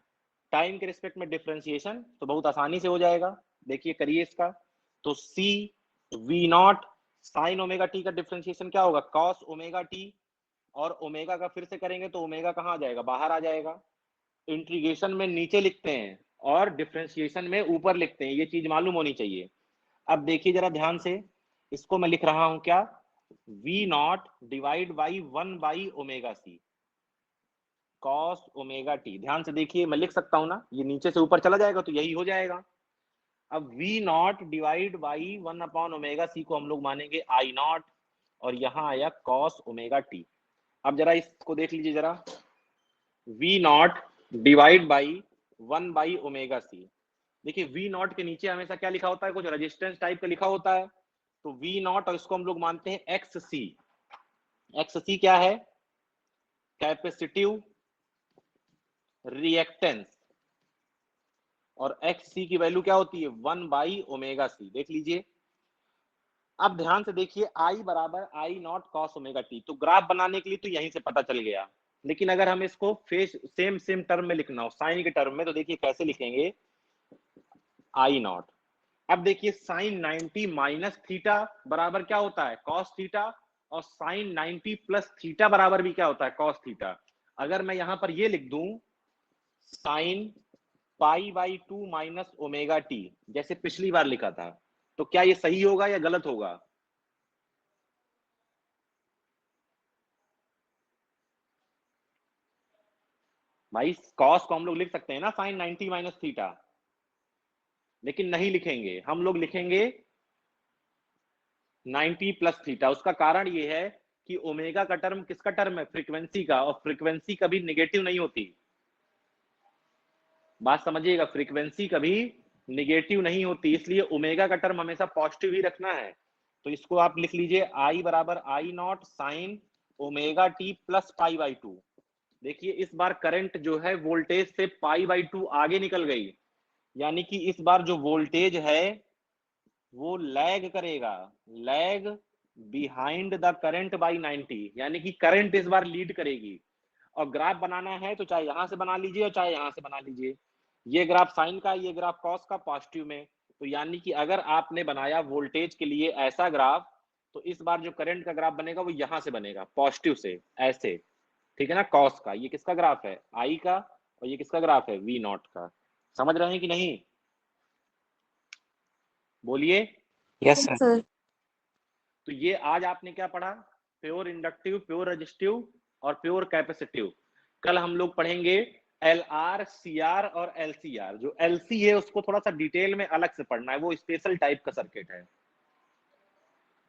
टाइम के रिस्पेक्ट में डिफरेंशिएशन, तो बहुत आसानी से हो जाएगा। देखिए करिए इसका, तो C V naught sine omega T का डिफरेंशिएशन क्या होगा कॉस ओमेगा टी, और ओमेगा का फिर से करेंगे तो ओमेगा कहाँ आ जाएगा, बाहर आ जाएगा। इंटीग्रेशन में नीचे लिखते हैं और डिफरेंशिएशन में ऊपर लिखते हैं, ये चीज मालूम होनी चाहिए। अब देखिए जरा ध्यान से, इसको मैं लिख रहा हूं क्या, V naught divide by 1 by omega C cos omega T. ध्यान से देखिए मैं लिख सकता हूं ना, ये नीचे से ऊपर चला जाएगा तो यही हो जाएगा। अब V naught divide by 1 upon omega C को हम लोग मानेंगे I नॉट, और यहां आया कॉस ओमेगा टी। अब जरा इसको देख लीजिए जरा, V naught divide by 1 by omega C, देखिए V नॉट के नीचे हमेशा क्या लिखा होता है, कुछ रेजिस्टेंस टाइप का लिखा होता है, तो V नॉट, और इसको हम लोग मानते हैं XC। XC क्या है, कैपेसिटिव रिएक्टेंस, और XC की वैल्यू क्या होती है 1 बाई ओमेगा सी, देख लीजिए। अब ध्यान से देखिए I बराबर I not cos omega T, तो ग्राफ बनाने के लिए तो यहीं से पता चल गया, लेकिन अगर हम इसको फेस सेम टर्म में लिखना हो, साइन के टर्म में, तो देखिए कैसे लिखेंगे I नॉट। अब देखिए साइन 90 माइनस थीटा बराबर क्या होता है कॉस थीटा, और साइन 90 प्लस थीटा बराबर भी क्या होता है कॉस थीटा। अगर मैं यहां पर ये लिख दूं sign pi by 2 minus omega T, जैसे पिछली बार लिखा था, तो क्या ये सही होगा या गलत होगा, भाई कॉस को हम लोग लिख सकते हैं ना साइन 90 माइनस थीटा, लेकिन नहीं लिखेंगे, हम लोग लिखेंगे 90 प्लस थीटा। उसका कारण ये है कि ओमेगा का टर्म किसका टर्म है, फ्रीक्वेंसी का, और फ्रीक्वेंसी कभी निगेटिव नहीं होती, बात समझिएगा, फ्रीक्वेंसी कभी निगेटिव नहीं होती, इसलिए ओमेगा का टर्म हमेशा पॉजिटिव ही रखना है। तो इसको आप लिख लीजिए I बराबर I not sine omega T plus pi by 2। देखिए इस बार करंट जो है वोल्टेज से पाई बाई 2 आगे निकल गई, यानी कि इस बार जो वोल्टेज है वो लैग करेगा, lag behind the current by 90, यानी कि करंट इस बार लीड करेगी। और ग्राफ बनाना है तो चाहे यहां से बना लीजिए और चाहे यहां से बना लीजिए, ये ग्राफ साइन का, ये ग्राफ कॉस का पॉजिटिव में, तो यानी कि अगर आपने बनाया वोल्टेज के लिए ऐसा ग्राफ, तो इस बार जो करंट का ग्राफ बनेगा वो यहां से बनेगा पॉजिटिव से ऐसे, ठीक है ना, कॉस का, ये किसका ग्राफ है आई का, और ये किसका ग्राफ है V नॉट का, समझ रहे हैं कि नहीं, बोलिए। Yes sir. तो ये आज आपने क्या पढ़ा, प्योर इंडक्टिव, प्योर रेजिस्टिव और प्योर कैपेसिटिव। कल हम लोग पढ़ेंगे LR, CR और LCR। जो LC है उसको थोड़ा सा डिटेल में अलग से पढ़ना है, वो स्पेशल टाइप का सर्किट है,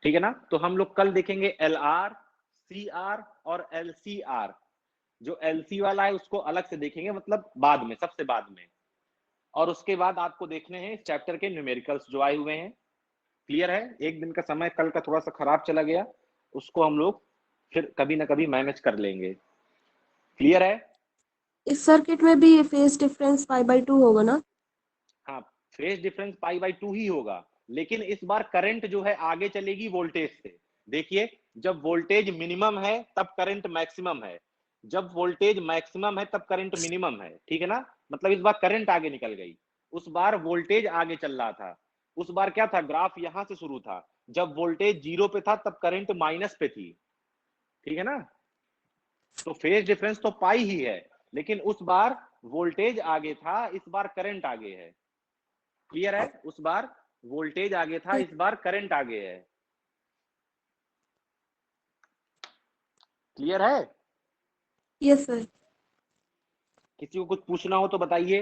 ठीक है ना। तो हम लोग कल देखेंगे LR, CR और LCR। जो LC वाला है उसको अलग से देखेंगे, मतलब बाद में, सबसे बाद में। और उसके बाद आपको देखने हैं इस चैप्टर के न्यूमेरिकल्स जो आए हुए हैं, क्लियर है। एक दिन का समय कल का थोड़ा सा खराब चला गया, उसको हम लोग फिर कभी ना कभी मैनेज कर लेंगे, क्लियर है। इस सर्किट में भी फेज डिफरेंस π/2 होगा ना? हाँ, फेज डिफरेंस π/2 ही होगा, लेकिन इस बार करंट जो है आगे चलेगी वोल्टेज से। देखिए, जब वोल्टेज मिनिमम है तब करंट मैक्सिमम है, जब वोल्टेज मैक्सिमम है तब करंट मिनिमम है, ठीक है ना। मतलब इस बार करंट आगे निकल गई, उस बार वोल्टेज आगे चल रहा था। उस बार क्या था, ग्राफ यहां से शुरू था, जब वोल्टेज 0 पे था तब करंट माइनस पे थी, ठीक है ना। तो फेज डिफरेंस तो पाई ही है, लेकिन उस बार वोल्टेज आगे था, इस बार करंट आगे है। क्लियर है? उस बार वोल्टेज आगे था, इस बार करंट आगे है। क्लियर है? Yes sir. किसी को कुछ पूछना हो तो बताइए।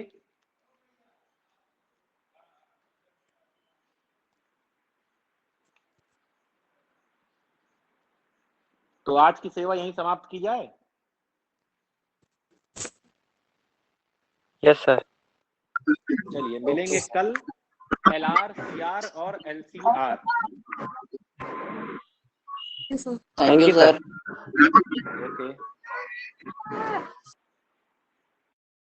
तो आज की सेवा यहीं समाप्त की जाए। Yes sir. चलिए, मिलेंगे कल LR, CR और LCR। Yes sir. Thank you sir. Okay.